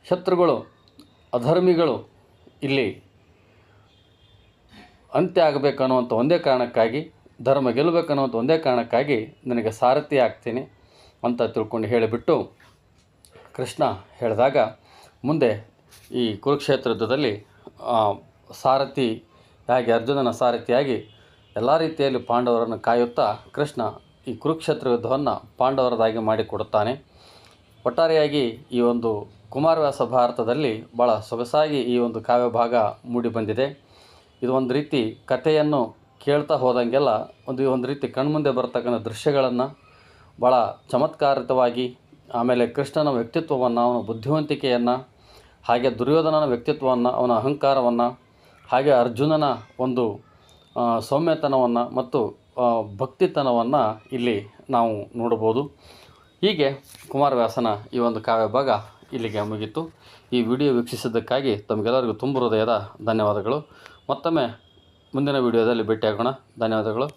ಶತ್ರುಗಳು ಅಧರ್ಮಿಗಳು ಇಲ್ಲಿ ಅಂತ್ಯ ಆಗಬೇಕನ್ನುವಂಥ ಒಂದೇ ಕಾರಣಕ್ಕಾಗಿ, ಧರ್ಮ ಗೆಲ್ಲಬೇಕನ್ನುವಂಥ ಒಂದೇ ಕಾರಣಕ್ಕಾಗಿ ನನಗೆ ಸಾರಥಿ ಆಗ್ತೀನಿ ಅಂತ ತಿಳ್ಕೊಂಡು ಹೇಳಿಬಿಟ್ಟು ಕೃಷ್ಣ ಹೇಳಿದಾಗ ಮುಂದೆ ಈ ಕುರುಕ್ಷೇತ್ರ ಯುದ್ಧದಲ್ಲಿ ಸಾರಥಿಯಾಗಿ ಅರ್ಜುನನ ಸಾರಥಿಯಾಗಿ ಎಲ್ಲ ರೀತಿಯಲ್ಲಿ ಪಾಂಡವರನ್ನು ಕಾಯುತ್ತಾ ಕೃಷ್ಣ ಈ ಕುರುಕ್ಷೇತ್ರ ಯುದ್ಧವನ್ನು ಪಾಂಡವರದಾಗಿ ಮಾಡಿಕೊಡುತ್ತಾನೆ. ಒಟ್ಟಾರೆಯಾಗಿ ಈ ಒಂದು ಕುಮಾರವ್ಯಾಸ ಭಾರತದಲ್ಲಿ ಭಾಳ ಸೊಗಸಾಗಿ ಈ ಒಂದು ಕಾವ್ಯ ಭಾಗ ಮೂಡಿ ಬಂದಿದೆ. ಇದು ಒಂದು ರೀತಿ ಕಥೆಯನ್ನು ಕೇಳ್ತಾ ಹೋದಂಗೆಲ್ಲ ಒಂದು ರೀತಿ ಕಣ್ಮುಂದೆ ಬರ್ತಕ್ಕಂಥ ದೃಶ್ಯಗಳನ್ನು ಭಾಳ ಚಮತ್ಕಾರಿತವಾಗಿ, ಆಮೇಲೆ ಕೃಷ್ಣನ ವ್ಯಕ್ತಿತ್ವವನ್ನು, ಅವನ ಬುದ್ಧಿವಂತಿಕೆಯನ್ನು, ಹಾಗೆ ದುರ್ಯೋಧನನ ವ್ಯಕ್ತಿತ್ವವನ್ನು, ಅವನ ಅಹಂಕಾರವನ್ನು, ಹಾಗೆ ಅರ್ಜುನನ ಒಂದು ಸೌಮ್ಯತನವನ್ನು ಮತ್ತು ಭಕ್ತಿತನವನ್ನು ಇಲ್ಲಿ ನಾವು ನೋಡ್ಬೋದು. ಹೀಗೆ ಕುಮಾರವ್ಯಾಸನ ಈ ಒಂದು ಕಾವ್ಯ ಭಾಗ ಇಲ್ಲಿಗೆ ಮುಗಿತು. ಈ ವಿಡಿಯೋ ವೀಕ್ಷಿಸಿದ್ದಕ್ಕಾಗಿ ತಮಗೆಲ್ಲರಿಗೂ ತುಂಬ ಹೃದಯದ ಧನ್ಯವಾದಗಳು. ಮತ್ತೊಮ್ಮೆ ಮುಂದಿನ ವಿಡಿಯೋದಲ್ಲಿ ಭೇಟಿಯಾಗೋಣ. ಧನ್ಯವಾದಗಳು.